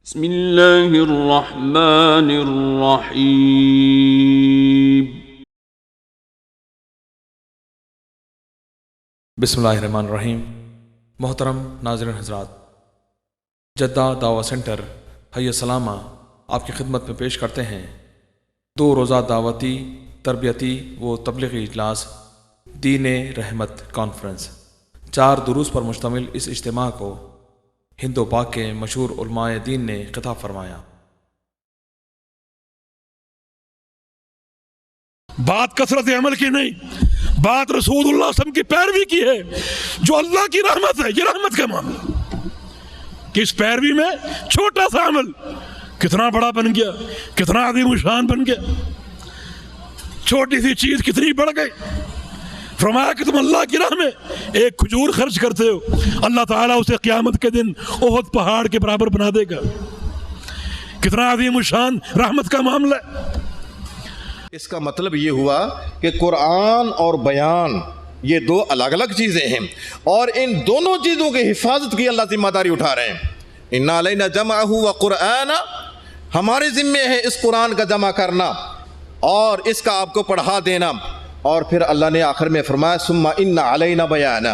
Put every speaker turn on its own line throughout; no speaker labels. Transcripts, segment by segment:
بسم اللہ الرحمن الرحیم۔
بسم اللہ الرحمن الرحیم۔ محترم ناظرین حضرات، جدہ دعوت سینٹر حی السلامہ آپ کی خدمت میں پیش کرتے ہیں 2 روزہ دعوتی، تربیتی و تبلیغی اجلاس دین رحمت کانفرنس۔ 4 دروس پر مشتمل اس اجتماع کو ہند و پاک کے مشہور علماء دین نے خطاب فرمایا۔
بات کثرت عمل کی نہیں، بات رسول اللہ صلی اللہ علیہ وسلم کی پیروی کی ہے، جو اللہ کی رحمت ہے۔ یہ رحمت کا معاملہ کہ اس پیروی میں چھوٹا سا عمل کتنا بڑا بن گیا، کتنا عظیم الشان بن گیا، چھوٹی سی چیز کتنی بڑھ گئی۔ فرمایا کہ تم اللہ کی راہ میں ایک کھجور خرچ کرتے ہو، اللہ تعالیٰ اسے قیامت کے دن احد پہاڑ کے برابر بنا دے گا۔ کتنا عظیم الشان رحمت کا معاملہ ہے۔
اس کا مطلب یہ ہوا کہ قرآن اور بیان یہ 2 الگ الگ چیزیں ہیں، اور ان دونوں چیزوں کی حفاظت کی اللہ ذمہ داری اٹھا رہے ہیں۔ اِنَّا عَلَيْنَا جَمْعَهُ وَقُرْآنَ، ہمارے ذمے ہے اس قرآن کا جمع کرنا اور اس کا آپ کو پڑھا دینا، اور پھر اللہ نے آخر میں فرمایا ثُمَّ إِنَّ عَلَيْنَا بَيَانَ،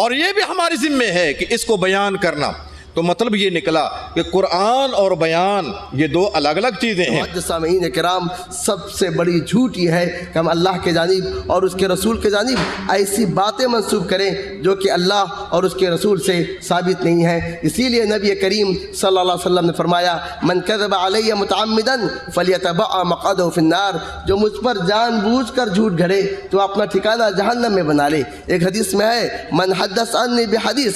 اور یہ بھی ہماری ذمے ہے کہ اس کو بیان کرنا۔ تو مطلب یہ نکلا کہ قرآن اور بیان یہ 2 الگ الگ چیزیں ہیں۔
سامعین کرام، سب سے بڑی جھوٹ یہ ہے کہ ہم اللہ کے جانب اور اس کے رسول کے جانب ایسی باتیں منسوب کریں جو کہ اللہ اور اس کے رسول سے ثابت نہیں ہیں۔ اسی لیے نبی کریم صلی اللہ علیہ وسلم نے فرمایا من کذب علی متعمدا فلیتبع مقعدہ فی النار، جو مجھ پر جان بوجھ کر جھوٹ گھڑے تو اپنا ٹھکانہ جہنم میں بنا لے۔ ایک حدیث میں ہے من حدث عنی بحدیث،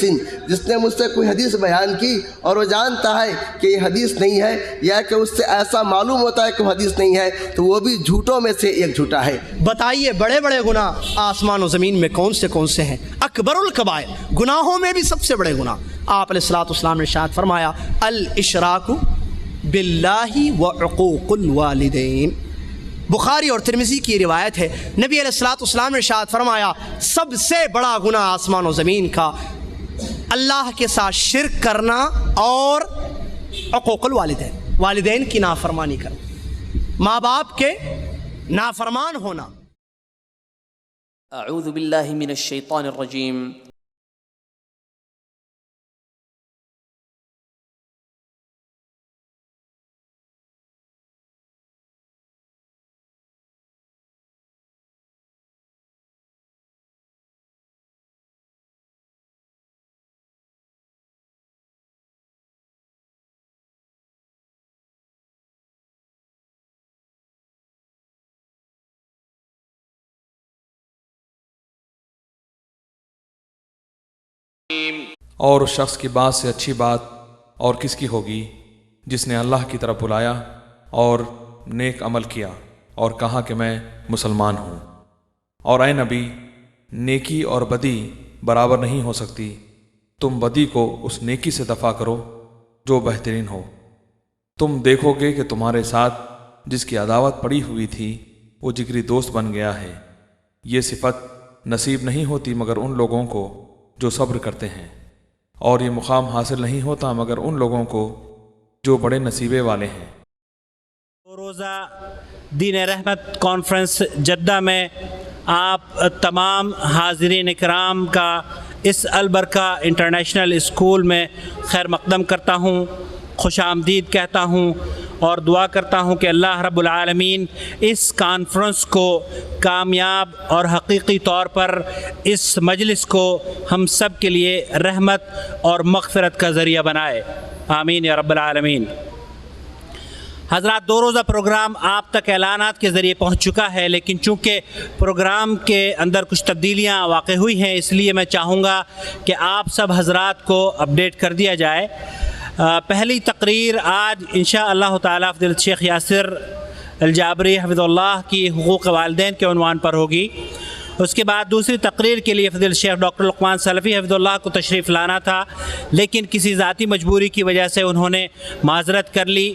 جس نے مجھ سے کوئی حدیث بیان کی اور وہ جانتا ہے کہ یہ حدیث نہیں ہے، یا کہ اس سے ایسا معلوم ہوتا ہے کہ وہ حدیث نہیں ہے، تو وہ بھی جھوٹوں میں سے ایک جھوٹا ہے۔
بتائیے بڑے بڑے گناہ آسمان و زمین میں کون سے ہیں؟ اکبر الکبائر، گناہوں میں بھی سب سے بڑے گناہ۔ آپ علیہ الصلوۃ والسلام نے ارشاد فرمایا الاشراک باللہ وعقوق الوالدین، بخاری اور ترمذی کی روایت ہے۔ نبی علیہ الصلوۃ والسلام نے ارشاد فرمایا سب سے بڑا گناہ آسمان و زمین کا اللہ کے ساتھ شرک کرنا اور عقوق الوالدین، والدین کی نافرمانی کرنا، ماں باپ کے نافرمان ہونا۔
اعوذ باللہ من الشیطان الرجیم۔
اور اس شخص کی بات سے اچھی بات اور کس کی ہوگی جس نے اللہ کی طرف بلایا اور نیک عمل کیا اور کہا کہ میں مسلمان ہوں۔ اور اے نبی، نیکی اور بدی برابر نہیں ہو سکتی، تم بدی کو اس نیکی سے دفع کرو جو بہترین ہو۔ تم دیکھو گے کہ تمہارے ساتھ جس کی عداوت پڑی ہوئی تھی وہ جگری دوست بن گیا ہے۔ یہ صفت نصیب نہیں ہوتی مگر ان لوگوں کو جو صبر کرتے ہیں، اور یہ مقام حاصل نہیں ہوتا مگر ان لوگوں کو جو بڑے نصیبے والے ہیں۔
2 روزہ دین رحمت کانفرنس جدہ میں آپ تمام حاضرین اکرام کا اس البرکہ انٹرنیشنل اسکول میں خیر مقدم کرتا ہوں، خوش آمدید کہتا ہوں، اور دعا کرتا ہوں کہ اللہ رب العالمین اس کانفرنس کو کامیاب اور حقیقی طور پر اس مجلس کو ہم سب کے لیے رحمت اور مغفرت کا ذریعہ بنائے، آمین یا رب العالمین۔ حضرات، 2 روزہ پروگرام آپ تک اعلانات کے ذریعے پہنچ چکا ہے، لیکن چونکہ پروگرام کے اندر کچھ تبدیلیاں واقع ہوئی ہیں، اس لیے میں چاہوں گا کہ آپ سب حضرات کو اپڈیٹ کر دیا جائے۔ پہلی تقریر آج انشاء اللہ تعالیٰ فضیلت شیخ یاسر الجابری حفظ اللہ کی حقوق والدین کے عنوان پر ہوگی۔ اس کے بعد دوسری تقریر کے لیے فضیلت شیخ ڈاکٹر لقمان سلفی حفظ اللہ کو تشریف لانا تھا، لیکن کسی ذاتی مجبوری کی وجہ سے انہوں نے معذرت کر لی۔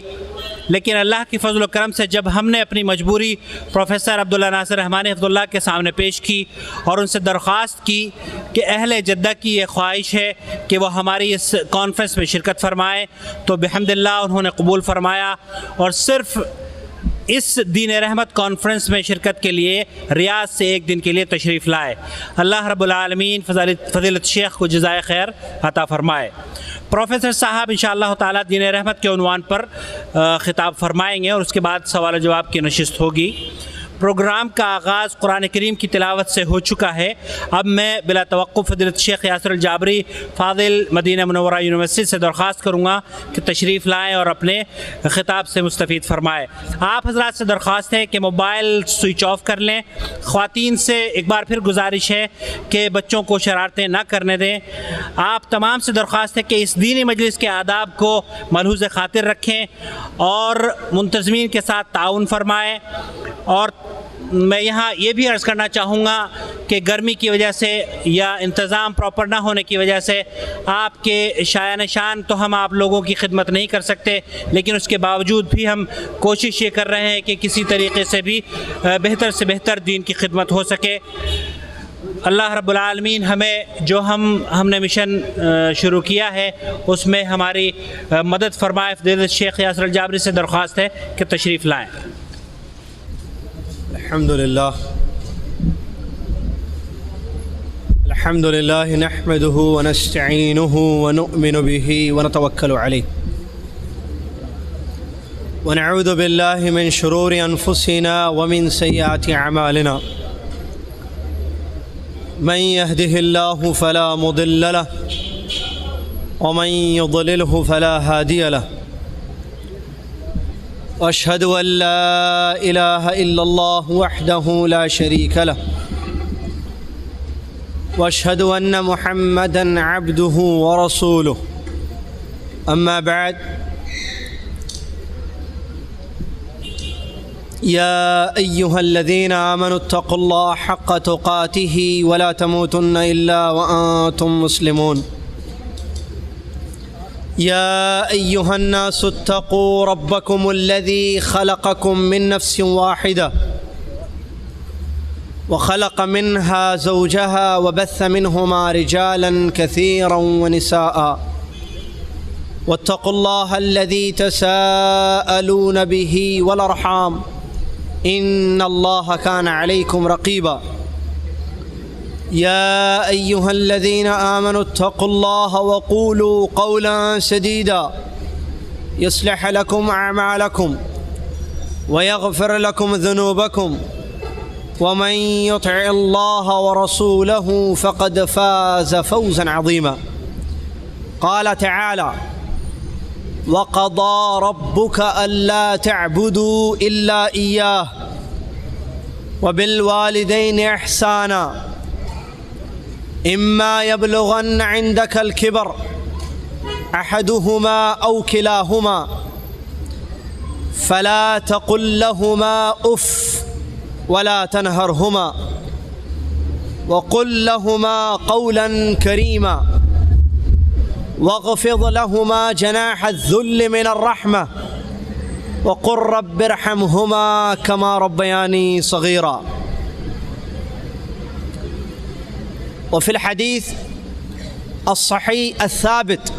لیکن اللہ کی فضل و کرم سے جب ہم نے اپنی مجبوری پروفیسر عبداللہ ناصر رحمانی حفظہ اللہ کے سامنے پیش کی اور ان سے درخواست کی کہ اہل جدہ کی یہ خواہش ہے کہ وہ ہماری اس کانفرنس میں شرکت فرمائے، تو بحمد اللہ انہوں نے قبول فرمایا اور صرف اس دین رحمت کانفرنس میں شرکت کے لیے ریاض سے ایک دن کے لیے تشریف لائے۔ اللہ رب العالمین فضیلت شیخ کو جزائے خیر عطا فرمائے۔ پروفیسر صاحب انشاءاللہ تعالیٰ دین رحمت کے عنوان پر خطاب فرمائیں گے اور اس کے بعد سوال و جواب کی نشست ہوگی۔ پروگرام کا آغاز قرآن کریم کی تلاوت سے ہو چکا ہے۔ اب میں بلا توقف فضیلت شیخ یاسر الجابری فاضل مدینہ منورہ یونیورسٹی سے درخواست کروں گا کہ تشریف لائیں اور اپنے خطاب سے مستفید فرمائیں۔ آپ حضرات سے درخواست ہے کہ موبائل سوئچ آف کر لیں۔ خواتین سے ایک بار پھر گزارش ہے کہ بچوں کو شرارتیں نہ کرنے دیں۔ آپ تمام سے درخواست ہے کہ اس دینی مجلس کے آداب کو ملحوظ خاطر رکھیں اور منتظمین کے ساتھ تعاون فرمائیں۔ اور میں یہاں یہ بھی عرض کرنا چاہوں گا کہ گرمی کی وجہ سے یا انتظام پراپر نہ ہونے کی وجہ سے آپ کے شایع نشان تو ہم آپ لوگوں کی خدمت نہیں کر سکتے، لیکن اس کے باوجود بھی ہم کوشش یہ کر رہے ہیں کہ کسی طریقے سے بھی بہتر سے بہتر دین کی خدمت ہو سکے۔ اللہ رب العالمین ہمیں جو ہم نے مشن شروع کیا ہے اس میں ہماری مدد فرمائے۔ فضیلت شیخ یاسر الجابری سے درخواست ہے کہ تشریف لائیں۔
الحمد لله نحمده ونستعينه ونؤمن به ونتوكل عليه ونعوذ بالله من شرور أنفسنا ومن سيئات أعمالنا من يهده الله فلا مضل له ومن يضلله فلا هادي له وأشهد أن لا إله إلا الله وحده لا شريك له وأشهد أن محمدًا عبده ورسوله أما بعد يا أيها الذين آمنوا اتقوا الله حق تقاته ولا تموتن إلا وأنتم مسلمون يا أيها الناس اتقوا ربكم الذي خلقكم من نفس واحدة وخلق منها زوجها وبث منهما رجالا كثيرا ونساء واتقوا الله الذي تساءلون به والأرحام إن الله كان عليكم رقيبا يا أيها الذين آمنوا اتقوا الله وقولوا قولا سديدا يصلح لكم أعمالكم ويغفر لكم ذنوبكم ومن يطع الله ورسوله فقد فاز فوزا عظيما قال تعالى وقضى ربك ألا تعبدوا إلا إياه وبالوالدين إحسانا إما يبلغن عندك الكبر أحدهما أو كلاهما فلا تقل لهما أف ولا تنهرهما وقل لهما قولا كريما واخفض لهما جناح الذل من الرحمة وقل رب ارحمهما كما ربياني صغيرا وفي الحديث الصحيح الثابت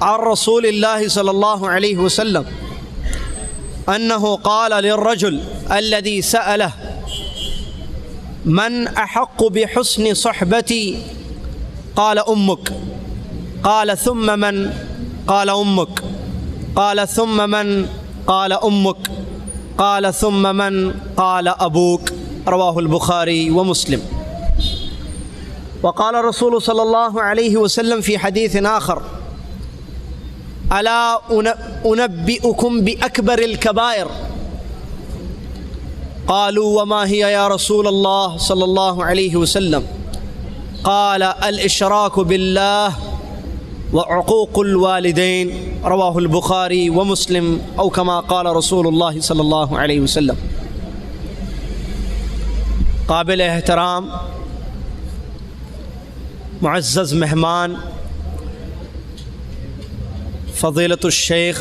عن رسول الله صلى الله عليه وسلم أنه قال للرجل الذي سأله من أحق بحسن صحبتي قال أمك قال ثم من قال أمك قال ثم من قال أمك قال ثم من قال أبوك رواه البخاري ومسلم وقال الرسول صلى الله عليه وسلم في حديث آخر ألا أنبئكم بأكبر الكبائر قالوا وما هي يا رسول الله صلى الله عليه وسلم قال الإشراك بالله وعقوق الوالدين رواه البخاري ومسلم أو كما قال رسول الله صلى الله عليه وسلم قابل احترام معزز مہمان فضیلت الشیخ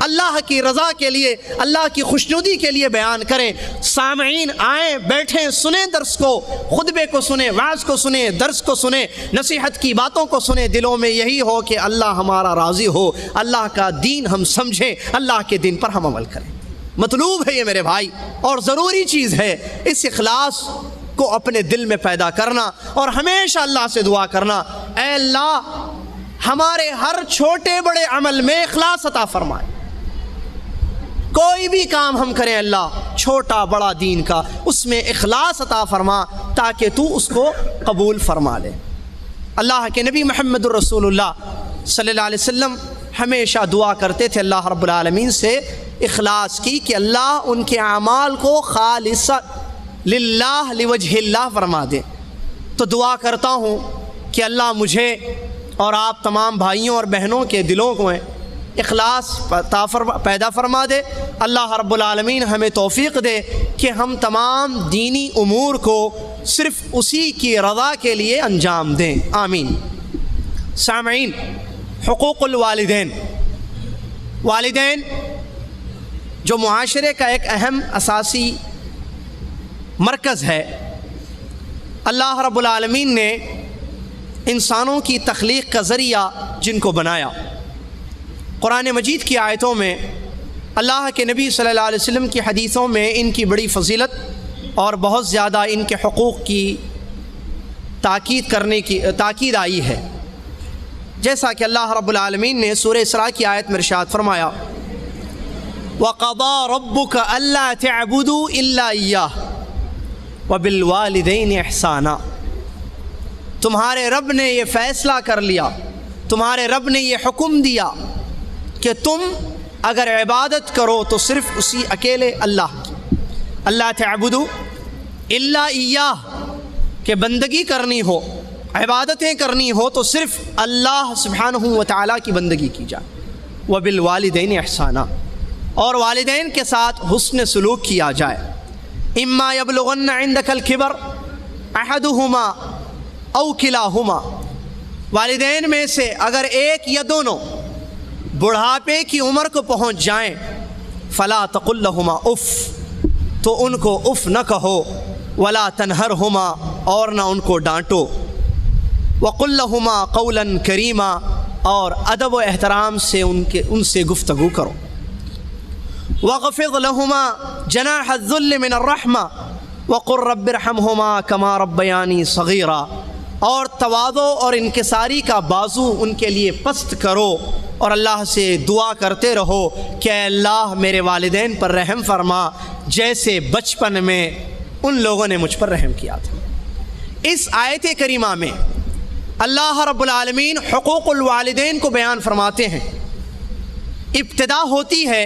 اللہ کی رضا کے لیے، اللہ کی خوشنودی کے لیے بیان کریں۔ سامعین آئیں، بیٹھیں، سنیں درس کو، خطبے کو سنیں، وعظ کو سنیں، درس کو سنیں، نصیحت کی باتوں کو سنیں۔ دلوں میں یہی ہو کہ اللہ ہمارا راضی ہو، اللہ کا دین ہم سمجھیں، اللہ کے دین پر ہم عمل کریں۔ مطلوب ہے یہ میرے بھائی، اور ضروری چیز ہے اس اخلاص کو اپنے دل میں پیدا کرنا، اور ہمیشہ اللہ سے دعا کرنا، اے اللہ ہمارے ہر چھوٹے بڑے عمل میں اخلاص عطا فرمائے۔ کوئی بھی کام ہم کریں اللہ، چھوٹا بڑا دین کا، اس میں اخلاص عطا فرما تاکہ تو اس کو قبول فرما لے۔ اللہ کے نبی محمد الرسول اللہ صلی اللہ علیہ وسلم ہمیشہ دعا کرتے تھے اللہ رب العالمین سے اخلاص کی، کہ اللہ ان کے اعمال کو خالص للہ لوجہ اللہ فرما دے۔ تو دعا کرتا ہوں کہ اللہ مجھے اور آپ تمام بھائیوں اور بہنوں کے دلوں کو اخلاص پیدا فرما دے۔ اللہ رب العالمین ہمیں توفیق دے کہ ہم تمام دینی امور کو صرف اسی کی رضا کے لیے انجام دیں، آمین۔ سامعین، حقوق الوالدین، والدین جو معاشرے کا ایک اہم اساسی مرکز ہے۔ اللہ رب العالمین نے انسانوں کی تخلیق کا ذریعہ جن کو بنایا، قرآن مجید کی آیتوں میں، اللہ کے نبی صلی اللہ علیہ وسلم کی حدیثوں میں ان کی بڑی فضیلت اور بہت زیادہ ان کے حقوق کی تاکید آئی ہے۔ جیسا کہ اللہ رب العالمین نے سورہ اسراء کی آیت میں ارشاد فرمایا، وَقَضَى رَبُّكَ أَلَّا تَعْبُدُوا إِلَّا إِيَّاهُ وَبِالْوَالِدَيْنِ إِحْسَانًا۔ تمہارے رب نے یہ فیصلہ کر لیا، تمہارے رب نے یہ حکم دیا کہ تم اگر عبادت کرو تو صرف اسی اکیلے اللہ کی، اللہ تعبدوا الا ایاہ، کہ بندگی کرنی ہو، عبادتیں کرنی ہو تو صرف اللہ سبحانہ و تعالیٰ کی بندگی کی جائے۔ وبالوالدین احسانا، اور والدین کے ساتھ حسن سلوک کیا جائے۔ اما یبلغن عندک الکبر احدہما او کلاہما، والدین میں سے اگر ایک یا دونوں بڑھاپے کی عمر کو پہنچ جائیں، فلا تقل لہما اف، تو ان کو اف نہ کہو، ولا تنہرہما، اور نہ ان کو ڈانٹو، وقل لہما قولا کریما، اور ادب و احترام سے ان سے گفتگو کرو۔ وَاخْفِضْ لَهُمَا جَنَاحَ الذُّلِّ مِنَ الرَّحْمَةِ وَقُلْ رَبِّ ارْحَمْهُمَا كَمَا رَبَّيَانِي صَغِيرًا، اور تواضع اور انکساری کا بازو ان کے لیے پست کرو، اور اللہ سے دعا کرتے رہو کہ اے اللہ میرے والدین پر رحم فرما جیسے بچپن میں ان لوگوں نے مجھ پر رحم کیا تھا۔ اس آیت کریمہ میں اللہ رب العالمین حقوق الوالدین کو بیان فرماتے ہیں۔ ابتدا ہوتی ہے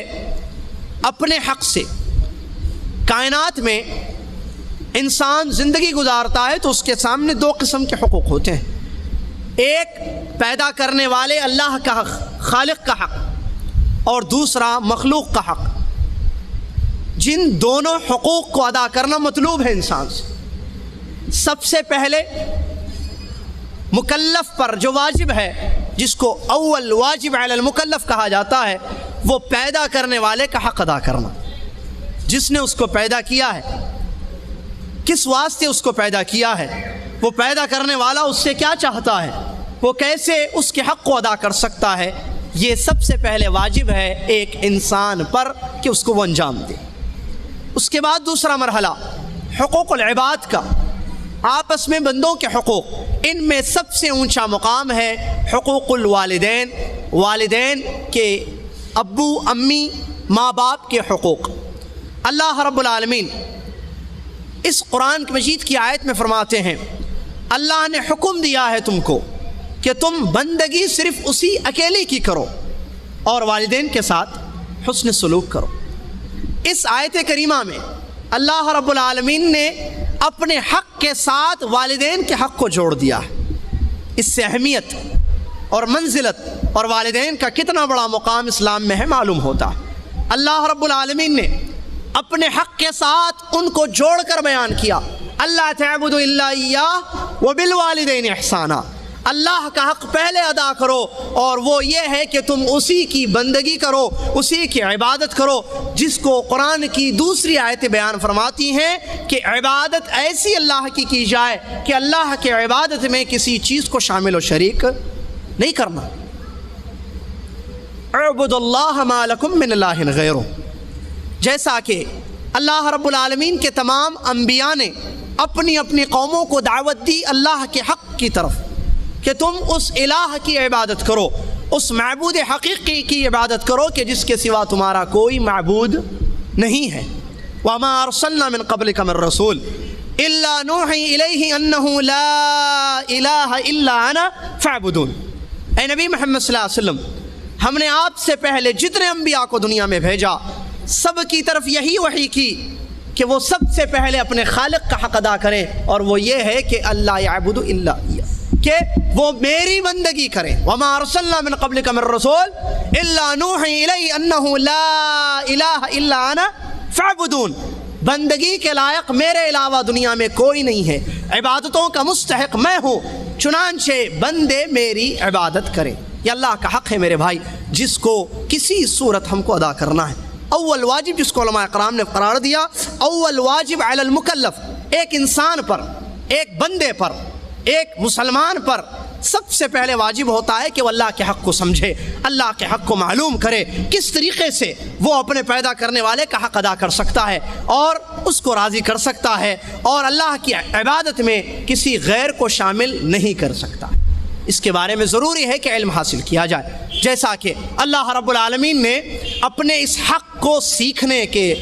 اپنے حق سے۔ کائنات میں انسان زندگی گزارتا ہے تو اس کے سامنے دو قسم کے حقوق ہوتے ہیں، ایک پیدا کرنے والے اللہ کا حق، خالق کا حق، اور دوسرا مخلوق کا حق۔ جن دونوں حقوق کو ادا کرنا مطلوب ہے انسان سے۔ سب سے پہلے مکلف پر جو واجب ہے، جس کو اول واجب علی المکلف کہا جاتا ہے، وہ پیدا کرنے والے کا حق ادا کرنا۔ جس نے اس کو پیدا کیا ہے، کس واسطے اس کو پیدا کیا ہے، وہ پیدا کرنے والا اس سے کیا چاہتا ہے، وہ کیسے اس کے حق کو ادا کر سکتا ہے، یہ سب سے پہلے واجب ہے ایک انسان پر کہ اس کو وہ انجام دے۔ اس کے بعد دوسرا مرحلہ حقوق العباد کا، آپس میں بندوں کے حقوق۔ ان میں سب سے اونچا مقام ہے حقوق الوالدین، والدین کے ابو امی ماں باپ کے حقوق۔ اللہ رب العالمین اس قرآن مجید کی آیت میں فرماتے ہیں، اللہ نے حکم دیا ہے تم کو کہ تم بندگی صرف اسی اکیلے کی کرو اور والدین کے ساتھ حسن سلوک کرو۔ اس آیت کریمہ میں اللہ رب العالمین نے اپنے حق کے ساتھ والدین کے حق کو جوڑ دیا ہے۔ اس سے اہمیت اور منزلت اور والدین کا کتنا بڑا مقام اسلام میں ہے معلوم ہوتا ہے۔ اللہ رب العالمین نے اپنے حق کے ساتھ ان کو جوڑ کر بیان کیا، اللہ تعبدوا الا ایاہ وبالوالدین احسانا، اللہ کا حق پہلے ادا کرو، اور وہ یہ ہے کہ تم اسی کی بندگی کرو، اسی کی عبادت کرو، جس کو قرآن کی دوسری آیتیں بیان فرماتی ہیں کہ عبادت ایسی اللہ کی جائے کہ اللہ کے عبادت میں کسی چیز کو شامل و شریک نہیں کرنا۔ اعبدوا اللہ ما لکم من الہ غیرہ، جیسا کہ اللہ رب العالمین کے تمام انبیاء نے اپنی اپنی قوموں کو دعوت دی اللہ کے حق کی طرف کہ تم اس الہ کی عبادت کرو، اس معبود حقیقی کی عبادت کرو کہ جس کے سوا تمہارا کوئی معبود نہیں ہے۔ وَمَا أَرْسَلْنَا مِن قَبْلِكَ مِن رَّسُولٍ إِلَّا نُوحِي إِلَيْهِ أَنَّهُ لَا إِلَٰهَ إِلَّا أَنَا فَاعْبُدُونِ۔ اے نبی محمد صلی اللہ علیہ وسلم، ہم نے آپ سے پہلے جتنے انبیاء کو دنیا میں بھیجا سب کی طرف یہی وحی کی کہ وہ سب سے پہلے اپنے خالق کا حق ادا کریں، اور وہ یہ ہے کہ اللہ یعبد الا ایہ، کہ وہ میری بندگی کریں۔ وما ارسلنا من قبلک من رسول الا نوحی الیہ انہ لا الہ الا انا فاعبدون، بندگی کے لائق میرے علاوہ دنیا میں کوئی نہیں ہے، عبادتوں کا مستحق میں ہوں، چنانچہ بندے میری عبادت کریں۔ یہ اللہ کا حق ہے میرے بھائی، جس کو کسی صورت ہم کو ادا کرنا ہے۔ اول واجب جس کو علماء اکرام نے قرار دیا، اول واجب علی المکلف، ایک انسان پر، ایک بندے پر، ایک مسلمان پر سب سے پہلے واجب ہوتا ہے کہ وہ اللہ کے حق کو سمجھے، اللہ کے حق کو معلوم کرے، کس طریقے سے وہ اپنے پیدا کرنے والے کا حق ادا کر سکتا ہے اور اس کو راضی کر سکتا ہے، اور اللہ کی عبادت میں کسی غیر کو شامل نہیں کر سکتا۔ اس کے بارے میں ضروری ہے کہ علم حاصل کیا جائے، جیسا کہ اللہ رب العالمین نے اپنے اس حق کو سیکھنے کے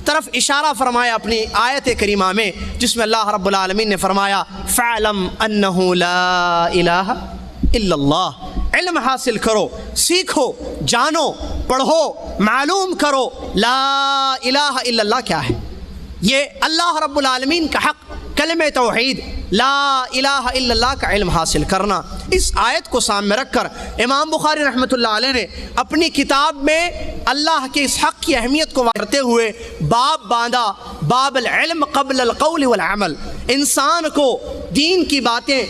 طرف اشارہ فرمایا اپنی آیت کریمہ میں، جس میں اللہ رب العالمین نے فرمایا فَاعْلَمْ أَنَّهُ لَا إِلَٰهَ إِلَّا اللَّهُ، علم حاصل کرو، سیکھو، جانو، پڑھو، معلوم کرو لا الہ الا اللہ کیا ہے۔ یہ اللہ رب العالمین کا حق کلمہ توحید لا الہ الا اللہ کا علم حاصل کرنا، اس آیت کو سامنے رکھ کر امام بخاری رحمۃ اللہ علیہ نے اپنی کتاب میں اللہ کے اس حق کی اہمیت کو کرتے ہوئے باب باندھا، باب العلم قبل القول والعمل۔ انسان کو دین کی باتیں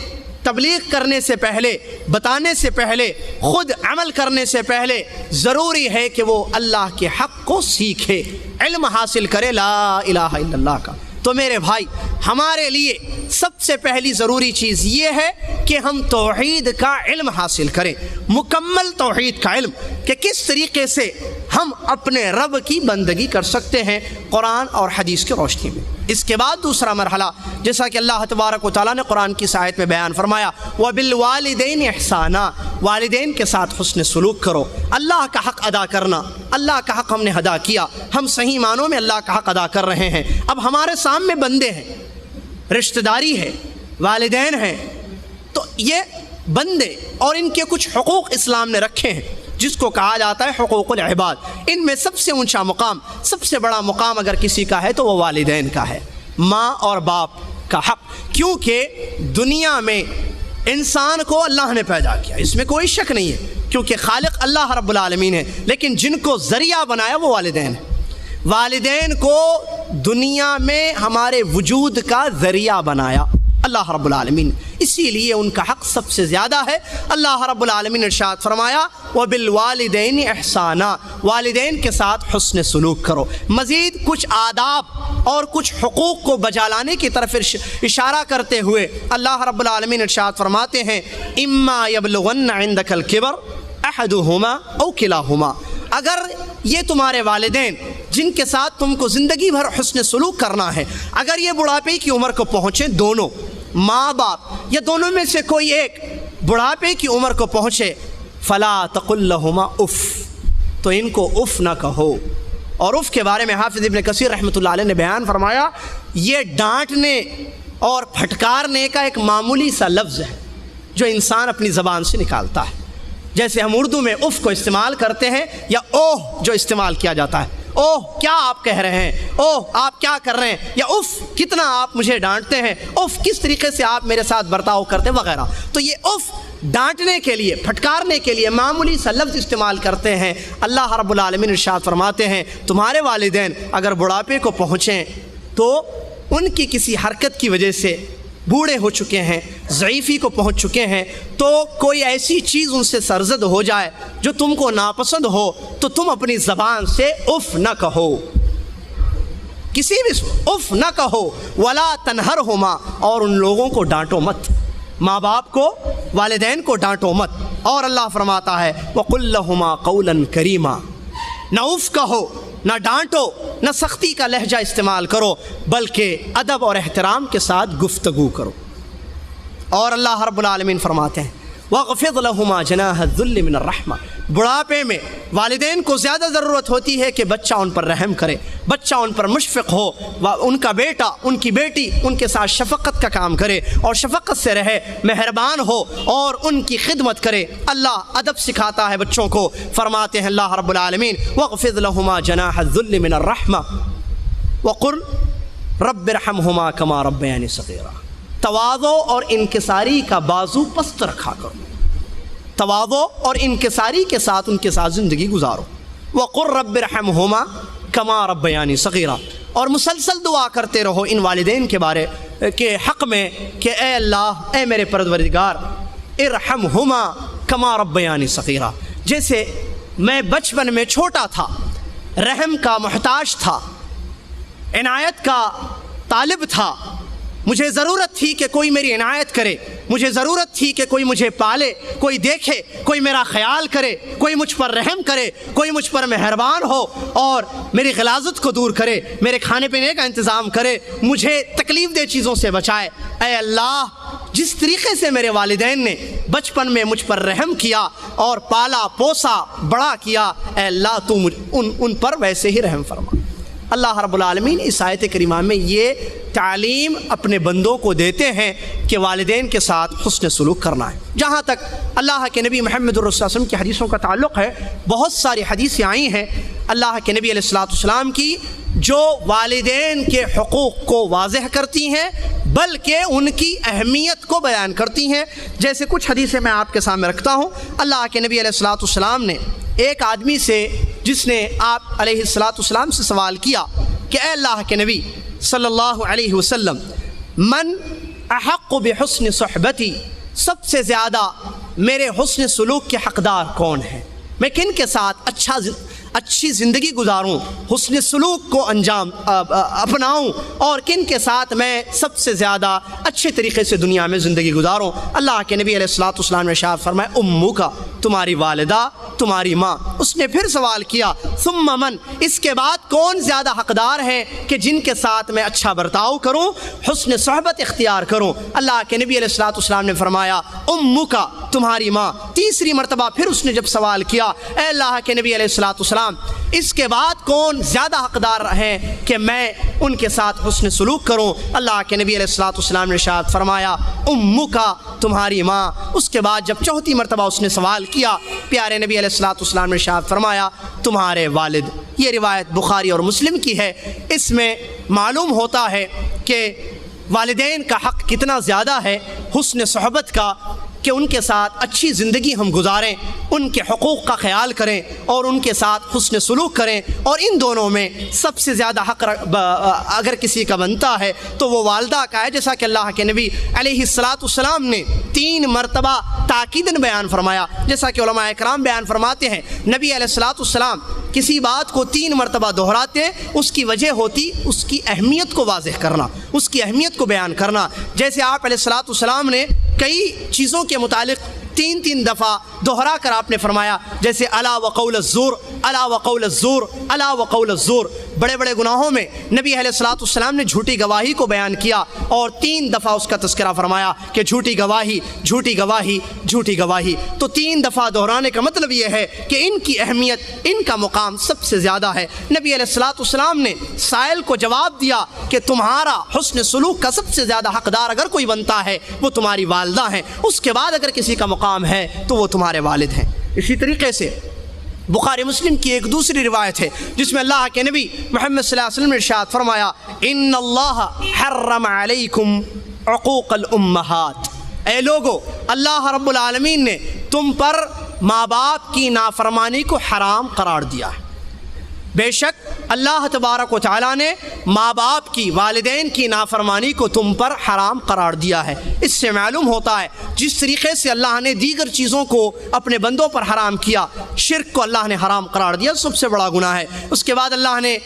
تبلیغ کرنے سے پہلے، بتانے سے پہلے، خود عمل کرنے سے پہلے ضروری ہے کہ وہ اللہ کے حق کو سیکھے، علم حاصل کرے لا الہ الا اللہ کا۔ تو میرے بھائی، ہمارے لیے سب سے پہلی ضروری چیز یہ ہے کہ ہم توحید کا علم حاصل کریں، مکمل توحید کا علم، کہ کس طریقے سے ہم اپنے رب کی بندگی کر سکتے ہیں قرآن اور حدیث کی روشنی میں۔ اس کے بعد دوسرا مرحلہ، جیسا کہ اللہ تبارک و تعالیٰ نے قرآن کی آیت میں بیان فرمایا وَبِالْوَالِدَيْنِ احسانا، والدین کے ساتھ حسن سلوک کرو۔ اللہ کا حق ادا کرنا، اللہ کا حق ہم نے ادا کیا، ہم صحیح معنوں میں اللہ کا حق ادا کر رہے ہیں۔ اب ہمارے سامنے بندے ہیں، رشتہ داری ہے، والدین ہیں، تو یہ بندے اور ان کے کچھ حقوق اسلام نے رکھے ہیں جس کو کہا جاتا ہے حقوق العباد۔ ان میں سب سے اونچا مقام، سب سے بڑا مقام اگر کسی کا ہے تو وہ والدین کا ہے، ماں اور باپ کا حق، کیونکہ دنیا میں انسان کو اللہ نے پیدا کیا، اس میں کوئی شک نہیں ہے، کیونکہ خالق اللہ رب العالمین ہے، لیکن جن کو ذریعہ بنایا وہ والدین ہیں۔ والدین کو دنیا میں ہمارے وجود کا ذریعہ بنایا اللہ رب العالمین، اسی لیے ان کا حق سب سے زیادہ ہے۔ اللہ رب العالمین نے ارشاد فرمایا وَبِالْوَالِدَيْنِ احسانا، والدین کے ساتھ حسن سلوک کرو۔ مزید کچھ آداب اور کچھ حقوق کو بجا لانے کی طرف اشارہ کرتے ہوئے اللہ رب العالمین ارشاد فرماتے ہیں اِمَّا يَبْلُغَنَّ عِنْدَكَ الْكِبَرَ أَحَدُهُمَا أَوْ كِلَاهُمَا، اگر یہ تمہارے والدین جن کے ساتھ تم کو زندگی بھر حسن سلوک کرنا ہے، اگر یہ بڑھاپے کی عمر کو پہنچے، دونوں ماں باپ یا دونوں میں سے کوئی ایک بڑھاپے کی عمر کو پہنچے، فَلَا تَقُلْ لَهُمَا اُف، تو ان کو اف نہ کہو۔ اور اف کے بارے میں حافظ ابن کثیر رحمۃ اللہ علیہ نے بیان فرمایا یہ ڈانٹنے اور پھٹکارنے کا ایک معمولی سا لفظ ہے جو انسان اپنی زبان سے نکالتا ہے، جیسے ہم اردو میں اف کو استعمال کرتے ہیں یا اوہ جو استعمال کیا جاتا ہے، اوہ کیا آپ کہہ رہے ہیں، اوہ آپ کیا کر رہے ہیں، یا اف کتنا آپ مجھے ڈانٹتے ہیں، اف کس طریقے سے آپ میرے ساتھ برتاؤ کرتے وغیرہ۔ تو یہ اف ڈانٹنے کے لیے، پھٹکارنے کے لیے معمولی سا لفظ استعمال کرتے ہیں۔ اللہ رب العالمین ارشاد فرماتے ہیں تمہارے والدین اگر بڑھاپے کو پہنچیں تو ان کی کسی حرکت کی وجہ سے بوڑھے ہو چکے ہیں، ضعیفی کو پہنچ چکے ہیں، تو کوئی ایسی چیز ان سے سرزد ہو جائے جو تم کو ناپسند ہو تو تم اپنی زبان سے اف نہ کہو، کسی بھی اف نہ کہو، ولا تنہرہما، اور ان لوگوں کو ڈانٹو مت، ماں باپ کو، والدین کو ڈانٹو مت۔ اور اللہ فرماتا ہے وَقُلْ لَهُمَا قَوْلًا كَرِيمًا، نہ اف کہو، نہ ڈانٹو، نہ سختی کا لہجہ استعمال کرو، بلکہ ادب اور احترام کے ساتھ گفتگو کرو۔ اور اللہ رب العالمین فرماتے ہیں وَاخْفِضْ لَهُمَا جَنَاحَ الذُّلِّ مِنَ الرَّحْمَةِ، بڑھاپے میں والدین کو زیادہ ضرورت ہوتی ہے کہ بچہ ان پر رحم کرے، بچہ ان پر مشفق ہو، ان کا بیٹا، ان کی بیٹی ان کے ساتھ شفقت کا کام کرے اور شفقت سے رہے، مہربان ہو اور ان کی خدمت کرے۔ اللہ ادب سکھاتا ہے بچوں کو، فرماتے ہیں اللہ رب العالمین وَاخْفِضْ لَهُمَا جَنَاحَ الذُّلِّ مِنَ الرَّحْمَةِ وَقُلْ رَبِّ ارْحَمْهُمَا كَمَا رَبَّيَانِي صَغِيرًا، تواضع اور انکساری کا بازو پست رکھا کرو، تواضع اور انکساری کے ساتھ ان کے ساتھ زندگی گزارو۔ وَقُلْ رَبِّ ارْحَمْهُمَا كَمَا رَبَّيَانِي صَغِيرًا، اور مسلسل دعا کرتے رہو ان والدین کے بارے کے حق میں کہ اے اللہ، اے میرے پروردگار، ارحمہما کما ربیانی صغیرا، جیسے میں بچپن میں چھوٹا تھا، رحم کا محتاج تھا، عنایت کا طالب تھا، مجھے ضرورت تھی کہ کوئی میری عنایت کرے، مجھے ضرورت تھی کہ کوئی مجھے پالے، کوئی دیکھے، کوئی میرا خیال کرے، کوئی مجھ پر رحم کرے، کوئی مجھ پر مہربان ہو اور میری غلاظت کو دور کرے، میرے کھانے پینے کا انتظام کرے، مجھے تکلیف دہ چیزوں سے بچائے۔ اے اللہ، جس طریقے سے میرے والدین نے بچپن میں مجھ پر رحم کیا اور پالا پوسا بڑا کیا، اے اللہ تو ان پر ویسے ہی رحم فرما۔ اللہ رب العالمین اس آیت کریمہ میں یہ تعلیم اپنے بندوں کو دیتے ہیں کہ والدین کے ساتھ حسن سلوک کرنا ہے۔ جہاں تک اللہ کے نبی محمد الرسول صلی اللہ علیہ وسلم کی حدیثوں کا تعلق ہے، بہت ساری حدیثیں آئی ہیں اللہ کے نبی علیہ السلام کی جو والدین کے حقوق کو واضح کرتی ہیں بلکہ ان کی اہمیت کو بیان کرتی ہیں۔ جیسے کچھ حدیثیں میں آپ کے سامنے رکھتا ہوں۔ اللہ کے نبی علیہ السلام نے ایک آدمی سے، جس نے آپ علیہ السلام سے سوال کیا کہ اے اللہ کے نبی صلی اللہ علیہ وسلم، من احق بحسن صحبتی، سب سے زیادہ میرے حسن سلوک کے حقدار کون ہیں، میں کن کے ساتھ اچھی زندگی گزاروں، حسن سلوک کو اپناؤں اور کن کے ساتھ میں سب سے زیادہ اچھے طریقے سے دنیا میں زندگی گزاروں۔ اللہ کے نبی علیہ السلام نے ارشاد فرمایا امو کا، تمہاری والدہ، تمہاری ماں۔ اس نے پھر سوال کیا ثم من، اس کے بعد کون زیادہ حقدار ہیں کہ جن کے ساتھ میں اچھا برتاؤ کروں، حسن صحبت اختیار کروں۔ اللہ کے نبی علیہ السلام نے فرمایا امو کا، تمہاری ماں۔ تیسری مرتبہ پھر اس نے جب سوال کیا اے اللہ کے نبی علیہ السلام، اس کے بعد کون زیادہ حقدار ہیں کہ میں ان کے ساتھ حسن سلوک کروں؟ اللہ کے نبی علیہ السلام نے ارشاد فرمایا امو کا، تمہاری ماں۔ اس کے بعد جب چوتھی مرتبہ اس نے سوال کیا، پیارے نبی علیہ السلام نے ارشاد فرمایا تمہارے والد۔ یہ روایت بخاری اور مسلم کی ہے۔ اس میں معلوم ہوتا ہے کہ والدین کا حق کتنا زیادہ ہے حسن صحبت کا، کہ ان کے ساتھ اچھی زندگی ہم گزاریں، ان کے حقوق کا خیال کریں اور ان کے ساتھ حسن سلوک کریں۔ اور ان دونوں میں سب سے زیادہ حق اگر کسی کا بنتا ہے تو وہ والدہ کا ہے، جیسا کہ اللہ کے نبی علیہ السلام نے 3 مرتبہ تاکیداً بیان فرمایا۔ جیسا کہ علماء اکرام بیان فرماتے ہیں نبی علیہ السلام کسی بات کو 3 مرتبہ دہراتے، اس کی وجہ ہوتی اس کی اہمیت کو واضح کرنا، اس کی اہمیت کو بیان کرنا۔ جیسے آپ علیہ السلام نے کئی چیزوں کے متعلق 3 دفعہ دہرا کر آپ نے فرمایا، جیسے الا وقول الزور، الا وقول الزور، الا وقول الزور۔ بڑے بڑے گناہوں میں نبی علیہ السلام نے جھوٹی گواہی کو بیان کیا اور 3 دفعہ اس کا تذکرہ فرمایا کہ جھوٹی گواہی، جھوٹی گواہی، جھوٹی گواہی۔ تو 3 دفعہ دہرانے کا مطلب یہ ہے کہ ان کی اہمیت، ان کا مقام سب سے زیادہ ہے۔ نبی علیہ السلام نے سائل کو جواب دیا کہ تمہارا حسن سلوک کا سب سے زیادہ حقدار اگر کوئی بنتا ہے وہ تمہاری والدہ ہیں، اس کے بعد اگر کسی کا مقام ہے تو وہ تمہارے والد ہیں۔ اسی طریقے سے بخاری مسلم کی ایک دوسری روایت ہے جس میں اللہ کے نبی محمد صلی اللہ علیہ وسلم نے ارشاد فرمایا ان اللہ حرم علیکم عقوق الامہات، اے لوگو، اللہ رب العالمین نے تم پر ماں باپ کی نافرمانی کو حرام قرار دیا ہے۔ بے شک اللہ تبارک و تعالیٰ نے ماں باپ کی، والدین کی نافرمانی کو تم پر حرام قرار دیا ہے۔ اس سے معلوم ہوتا ہے جس طریقے سے اللہ نے دیگر چیزوں کو اپنے بندوں پر حرام کیا، شرک کو اللہ نے حرام قرار دیا، سب سے بڑا گناہ ہے۔ اس کے بعد اللہ نے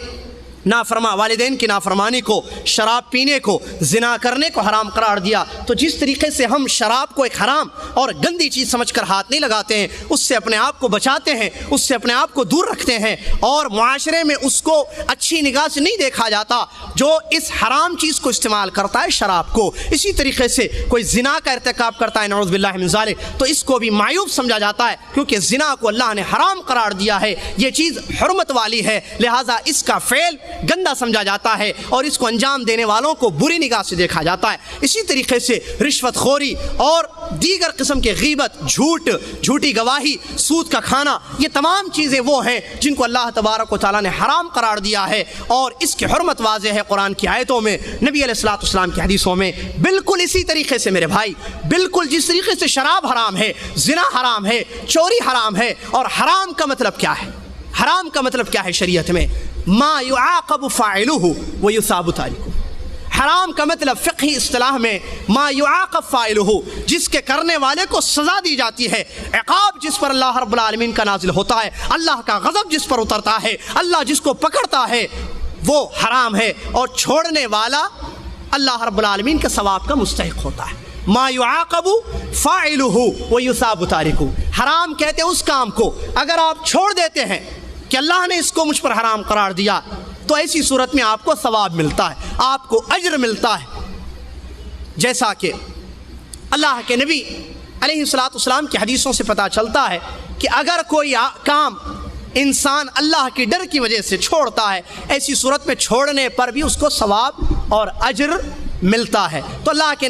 والدین کی نافرمانی کو، شراب پینے کو، زنا کرنے کو حرام قرار دیا۔ تو جس طریقے سے ہم شراب کو ایک حرام اور گندی چیز سمجھ کر ہاتھ نہیں لگاتے ہیں، اس سے اپنے آپ کو بچاتے ہیں، اس سے اپنے آپ کو دور رکھتے ہیں، اور معاشرے میں اس کو اچھی نگاہ سے نہیں دیکھا جاتا جو اس حرام چیز کو استعمال کرتا ہے، شراب کو۔ اسی طریقے سے کوئی زنا کا ارتکاب کرتا ہے، نعوذ باللہ من ذالک، تو اس کو بھی معیوب سمجھا جاتا ہے، کیونکہ زنا کو اللہ نے حرام قرار دیا ہے، یہ چیز حرمت والی ہے، لہٰذا اس کا فعل گندا سمجھا جاتا ہے اور اس کو انجام دینے والوں کو بری نگاہ سے دیکھا جاتا ہے۔ اسی طریقے سے رشوت خوری اور دیگر قسم کے غیبت، جھوٹ، جھوٹی گواہی، سود کا کھانا، یہ تمام چیزیں وہ ہیں جن کو اللہ تبارک و تعالیٰ نے حرام قرار دیا ہے، اور اس کی حرمت واضح ہے قرآن کی آیتوں میں، نبی علیہ الصلوۃ والسلام کی حدیثوں میں۔ بالکل اسی طریقے سے میرے بھائی، بالکل جس طریقے سے شراب حرام ہے، زنا حرام ہے، چوری حرام ہے، اور حرام کا مطلب کیا ہے؟ حرام کا مطلب کیا ہے شریعت میں؟ ما يعاقب فاعلہ ویثاب تارکہ۔ حرام کا مطلب فقہی اصطلاح میں ما يعاقب فاعلہ، جس کے کرنے والے کو سزا دی جاتی ہے، عقاب جس پر اللہ رب العالمین کا نازل ہوتا ہے، اللہ کا غضب جس پر اترتا ہے، اللہ جس کو پکڑتا ہے، وہ حرام ہے، اور چھوڑنے والا اللہ رب العالمین کے ثواب کا مستحق ہوتا ہے۔ ما يعاقب فاعلہ ویثاب تارکہ، حرام کہتے ہیں اس کام کو اگر آپ چھوڑ دیتے ہیں کہ اللہ نے اس کو مجھ پر حرام قرار دیا، تو ایسی صورت میں آپ کو ثواب ملتا ہے، آپ کو اجر ملتا ہے، جیسا کہ اللہ کے نبی علیہ الصلوۃ والسلام کی حدیثوں سے پتہ چلتا ہے کہ اگر کوئی کام انسان اللہ کی ڈر کی وجہ سے چھوڑتا ہے، ایسی صورت میں چھوڑنے پر بھی اس کو ثواب اور اجر ملتا ہے۔ تو اللہ کے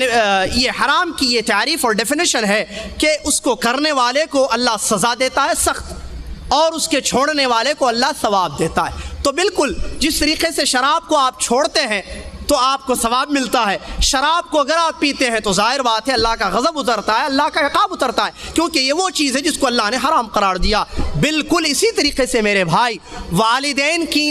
یہ حرام کی یہ تعریف اور ڈیفینیشن ہے کہ اس کو کرنے والے کو اللہ سزا دیتا ہے سخت، اور اس کے چھوڑنے والے کو اللہ ثواب دیتا ہے۔ تو بالکل جس طریقے سے شراب کو آپ چھوڑتے ہیں تو آپ کو ثواب ملتا ہے، شراب کو اگر آپ پیتے ہیں تو ظاہر بات ہے اللہ کا غضب اترتا ہے، اللہ کا عقاب اترتا ہے، کیونکہ یہ وہ چیز ہے جس کو اللہ نے حرام قرار دیا۔ بالکل اسی طریقے سے میرے بھائی، والدین کی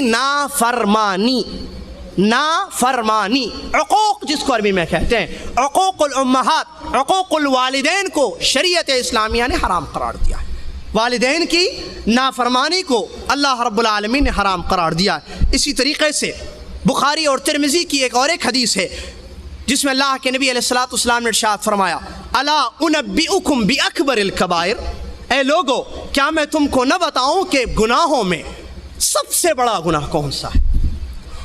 نافرمانی، عقوق جس کو عربی میں کہتے ہیں، عقوق الامہات، عقوق الوالدین کو شریعت اسلامیہ نے حرام قرار دیا ہے۔ والدین کی نافرمانی کو اللہ رب العالمین نے حرام قرار دیا۔ اسی طریقے سے بخاری اور ترمذی کی ایک حدیث ہے جس میں اللہ کے نبی علیہ الصلوۃ والسلام نے ارشاد فرمایا، الا انبئکم باکبر الکبائر، اے لوگو کیا میں تم کو نہ بتاؤں کہ گناہوں میں سب سے بڑا گناہ کون سا ہے؟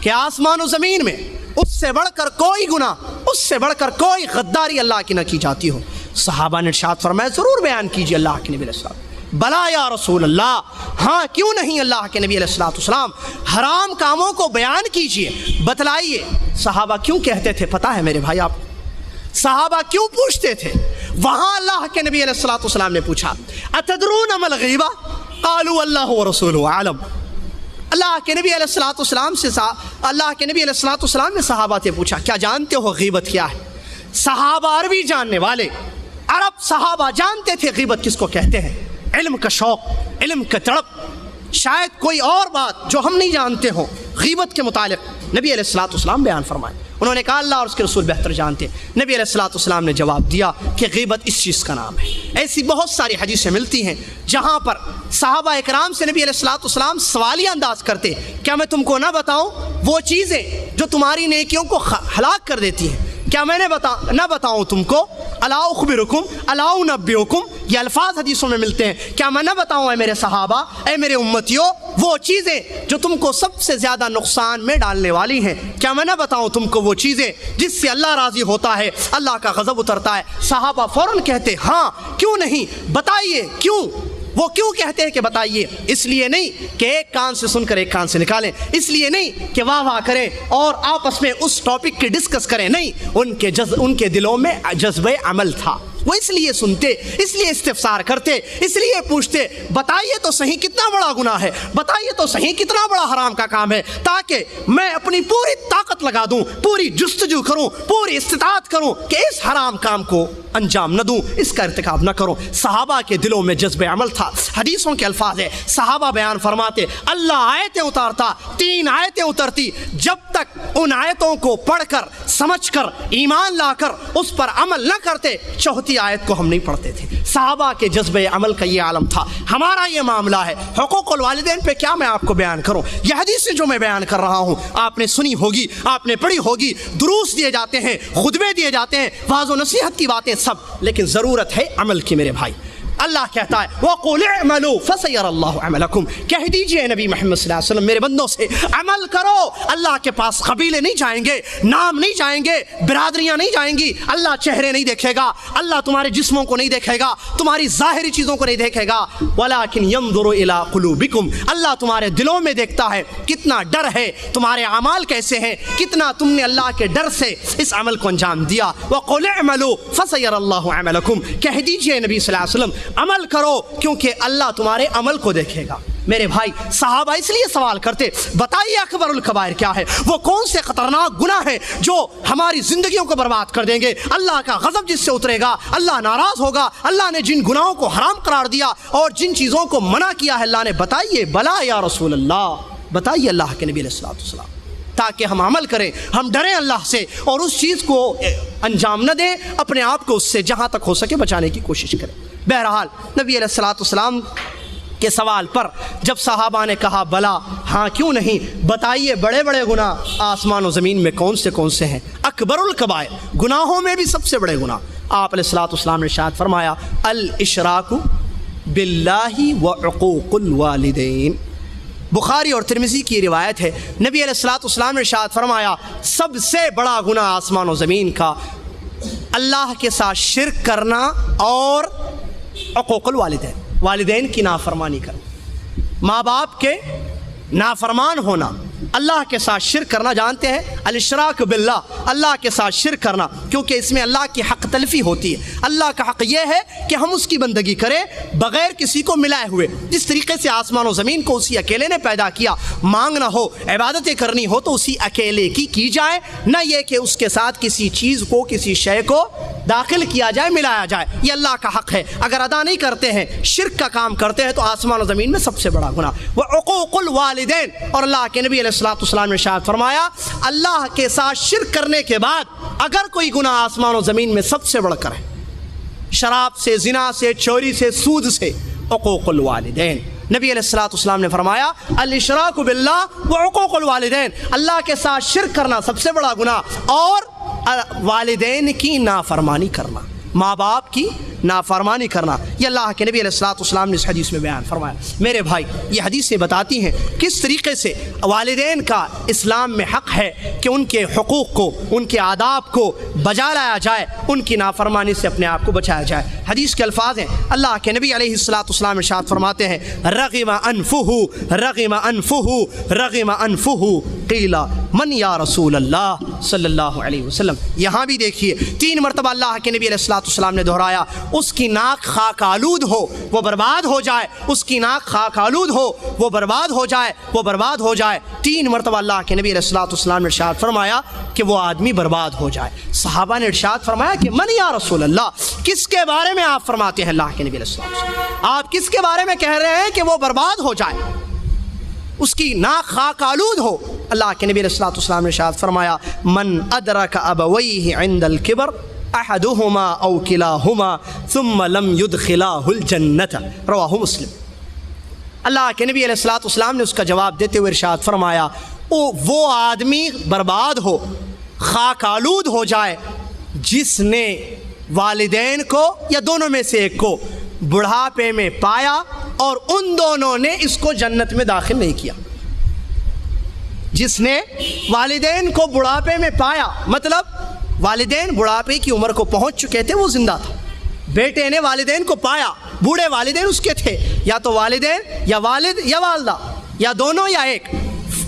کہ آسمان و زمین میں اس سے بڑھ کر کوئی گناہ، اس سے بڑھ کر کوئی غداری اللہ کی نہ کی جاتی ہو۔ صحابہ نے ارشاد فرمایا، ضرور بیان کیجیے اللہ کے نبی علیہ السلام۔ بلا یا رسول اللہ، ہاں کیوں نہیں اللہ کے نبی علیہ الصلوۃ والسلام، حرام کاموں کو بیان کیجیے، بتلائیے۔ صحابہ کیوں کہتے تھے پتہ ہے میرے بھائی آپ؟ صحابہ کیوں پوچھتے تھے؟ وہاں اللہ کے نبی علیہ الصلوۃ والسلام نے پوچھا، اتدرون ما الغیبہ؟ قالوا اللہ ورسولہ اعلم۔ اللہ کے نبی علیہ الصلوۃ والسلام سے اللہ کے نبی علیہ الصلوۃ والسلام نے صحابہ سے پوچھا، کیا جانتے ہو غیبت کیا ہے؟ صحابہ عربی جاننے والے، عرب صحابہ جانتے تھے غیبت کس کو کہتے ہیں۔ علم کا شوق، علم کا تڑپ، شاید کوئی اور بات جو ہم نہیں جانتے ہوں غیبت کے متعلق نبی علیہ الصلوۃ والسلام بیان فرمائے۔ انہوں نے کہا اللہ اور اس کے رسول بہتر جانتے۔ نبی علیہ الصلوۃ والسلام نے جواب دیا کہ غیبت اس چیز کا نام ہے۔ ایسی بہت ساری حدیثیں ملتی ہیں جہاں پر صحابہ اکرام سے نبی علیہ الصلوۃ والسلام سوالیہ انداز کرتے، کیا میں تم کو نہ بتاؤں وہ چیزیں جو تمہاری نیکیوں کو ہلاک کر دیتی ہیں؟ کیا میں نے نہ بتاؤں تم کو؟ الا اخبرکم الا انبئکم، یہ الفاظ حدیثوں میں ملتے ہیں۔ کیا میں نہ بتاؤں اے میرے صحابہ، اے میرے امتیوں، وہ چیزیں جو تم کو سب سے زیادہ نقصان میں ڈالنے والی ہیں؟ کیا میں نہ بتاؤں تم کو وہ چیزیں جس سے اللہ راضی ہوتا ہے، اللہ کا غضب اترتا ہے؟ صحابہ فوراً کہتے ہاں، کیوں نہیں، بتائیے۔ کیوں؟ وہ کیوں کہتے ہیں کہ بتائیے؟ اس لیے نہیں کہ ایک کان سے سن کر ایک کان سے نکالیں، اس لیے نہیں کہ واہ واہ کریں اور آپس میں اس ٹاپک کی ڈسکس کریں، نہیں، ان کے دلوں میں جذبہ عمل تھا۔ وہ اس لیے سنتے، اس لیے استفسار کرتے، اس لیے پوچھتے بتائیے تو صحیح کتنا بڑا گناہ ہے، بتائیے تو صحیح کتنا بڑا حرام کا کام ہے، تاکہ میں اپنی پوری طاقت لگا دوں، پوری جستجو کروں، پوری استطاعت کروں کہ اس حرام کام کو انجام نہ دوں، اس کا ارتکاب نہ کروں۔ صحابہ کے دلوں میں جذب عمل تھا۔ حدیثوں کے الفاظ ہے، صحابہ بیان فرماتے اللہ آیتیں اتارتا، 3 آیتیں اترتی، جب تک ان آیتوں کو پڑھ کر سمجھ کر ایمان لا کر اس پر عمل نہ کرتے، چوتھی آیت کو ہم نہیں پڑھتے تھے۔ صحابہ کے جذب عمل کا یہ عالم تھا۔ ہمارا یہ معاملہ ہے حقوق الوالدین پہ کیا میں آپ کو بیان کروں؟ یہ حدیثیں جو میں بیان کر رہا ہوں آپ نے سنی ہوگی، آپ نے پڑھی ہوگی، دروس دیے جاتے ہیں، خطبے دیے جاتے ہیں، واعظ و نصیحت کی باتیں سب، لیکن ضرورت ہے عمل کی میرے بھائی۔ اللہ کہتا ہے وَقُلِ اعْمَلُوا فَسَيَرَ اللَّهُ عَمَلَكُمْ، کہہ دیجئے نبی محمد صلی اللہ علیہ وسلم میرے بندوں سے عمل کرو۔ اللہ کے پاس قبیلے نہیں جائیں گے، نام نہیں جائیں گے، برادریاں نہیں جائیں گی، اللہ چہرے نہیں دیکھے گا، اللہ تمہارے جسموں کو نہیں دیکھے گا، تمہاری ظاہری چیزوں کو نہیں دیکھے گا، وَلَكِنْ يَنْظُرُ إِلَىٰ قُلُوبِكُمْ، اللہ تمہارے دلوں میں دیکھتا ہے کتنا ڈر ہے، تمہارے اعمال کیسے ہیں، کتنا تم نے اللہ کے ڈر سے اس عمل کو انجام دیا۔ وَقُلِ اعْمَلُوا فَسَيَرَ اللَّهُ عَمَلَكُمْ، کہہ دیجئے نبی صلی اللہ علیہ وسلم عمل کرو کیونکہ اللہ تمہارے عمل کو دیکھے گا۔ میرے بھائی صحابہ اس لیے سوال کرتے بتائیے اکبر الکبائر کیا ہے، وہ کون سے خطرناک گناہ ہیں جو ہماری زندگیوں کو برباد کر دیں گے، اللہ کا غضب جس سے اترے گا، اللہ ناراض ہوگا، اللہ نے جن گناہوں کو حرام قرار دیا اور جن چیزوں کو منع کیا ہے اللہ نے، بتائیے بلا یا رسول اللہ، بتائیے اللہ کے نبی علیہ الصلوۃ والسلام، تاکہ ہم عمل کریں، ہم ڈریں اللہ سے اور اس چیز کو انجام نہ دیں، اپنے آپ کو اس سے جہاں تک ہو سکے بچانے کی کوشش کریں۔ بہرحال نبی علیہ الصلوۃ والسلام کے سوال پر جب صحابہ نے کہا بلا ہاں کیوں نہیں، بتائیے بڑے بڑے گناہ آسمان و زمین میں کون سے ہیں، اکبر الکبائر، گناہوں میں بھی سب سے بڑے گناہ، آپ علیہ الصلوۃ والسلام نے ارشاد فرمایا الاشراک باللہ وعقوق الوالدین، بخاری اور ترمذی کی روایت ہے، نبی علیہ الصلوۃ والسلام نے ارشاد فرمایا سب سے بڑا گناہ آسمان و زمین کا اللہ کے ساتھ شرک کرنا اور عقوق الوالدین، والدین کی نافرمانی کرنا، ماں باپ کے نافرمان ہونا، اللہ کے ساتھ شرک کرنا، جانتے ہیں الاشراک باللہ، اللہ کے ساتھ شرک کرنا، کیونکہ اس میں اللہ کی حق تلفی ہوتی ہے۔ اللہ کا حق یہ ہے کہ ہم اس کی بندگی کریں بغیر کسی کو ملائے ہوئے، جس طریقے سے آسمان و زمین کو اسی اکیلے نے پیدا کیا، مانگنا ہو، عبادتیں کرنی ہو تو اسی اکیلے کی جائے، نہ یہ کہ اس کے ساتھ کسی چیز کو، کسی شے کو داخل کیا جائے، ملایا جائے، یہ اللہ کا حق ہے۔ اگر ادا نہیں کرتے ہیں، شرک کا کام کرتے ہیں تو آسمان و زمین میں سب سے بڑا گناہ وہ عقوق الوالدین، اور اللہ کے نبی علیہ الصلوۃ والسلام نے ارشاد فرمایا اللہ کے ساتھ شرک کرنے کے بعد اگر کوئی گناہ آسمان و زمین میں سب سے بڑھ کر ہے، شراب سے، زنا سے، چوری سے، سود سے، عقوق الوالدین، نبی علیہ الصلوۃ والسلام نے فرمایا الاشراک باللہ وعقوق الوالدین، اللہ کے ساتھ شرک کرنا سب سے بڑا گناہ اور والدین کی نافرمانی کرنا، ماں باپ کی نافرمانی کرنا، یہ اللہ کے نبی علیہ الصلوۃ والسلام نے اس حدیث میں بیان فرمایا۔ میرے بھائی یہ حدیثیں بتاتی ہیں کس طریقے سے والدین کا اسلام میں حق ہے کہ ان کے حقوق کو، ان کے آداب کو بجا لایا جائے، ان کی نافرمانی سے اپنے آپ کو بچایا جائے۔ حدیث کے الفاظ ہیں، اللہ کے نبی علیہ الصلوۃ والسلام ارشاد فرماتے ہیں رغم انفہ رغم انفہ رغم انفہ قیل من یا رسول اللہ صلی اللہ علیہ وسلم، یہاں بھی دیکھیے 3 مرتبہ اللہ کے نبی علیہ الصلوۃ والسلام نے دہرایا اس کی ناک خاک آلود ہو وہ برباد ہو جائے، اس کی ناک خاک آلود ہو وہ برباد ہو جائے، وہ برباد ہو جائے، 3 مرتبہ اللہ کے نبی علیہ الصلوۃ والسلام نے ارشاد فرمایا کہ وہ آدمی برباد ہو جائے۔ صحابہ نے ارشاد فرمایا کہ من یا رسول اللہ، کس کے بارے میں آپ فرماتے ہیں اللہ کے نبی علیہ الصلوۃ والسلام، آپ کس کے بارے میں کہہ رہے ہیں کہ وہ برباد ہو جائے، اس کی ناک خاک آلود ہو؟ اللہ کے نبی علیہ الصلوۃ والسلام نے ارشاد فرمایا من ادرک ابویہ عند الکبر احدہما او کلاہما ثم لم یدخلاہ الجنۃ، رواہ مسلم۔ اللہ کے نبی علیہ الصلوۃ والسلام نے اس کا جواب دیتے ہوئے ارشاد فرمایا وہ آدمی برباد ہو، خاک آلود ہو جائے جس نے والدین کو یا دونوں میں سے ایک کو بڑھاپے میں پایا اور ان دونوں نے اس کو جنت میں داخل نہیں کیا۔ جس نے والدین کو بڑھاپے میں پایا، مطلب والدین بڑھاپے کی عمر کو پہنچ چکے تھے، وہ زندہ تھا، بیٹے نے والدین کو پایا، بوڑھے والدین اس کے تھے، یا تو والدین یا والد یا والدہ یا دونوں یا ایک،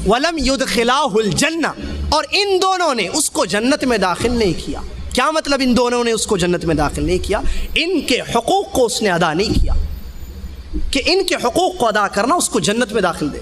وَلَمْ يُدْخِلَاهُ الْجَنَّةَ، اور ان دونوں نے اس کو جنت میں داخل نہیں کیا، کیا مطلب ان دونوں نے اس کو جنت میں داخل نہیں کیا؟ ان کے حقوق کو اس نے ادا نہیں کیا کہ ان کے حقوق کو ادا کرنا اس کو جنت میں داخل دے.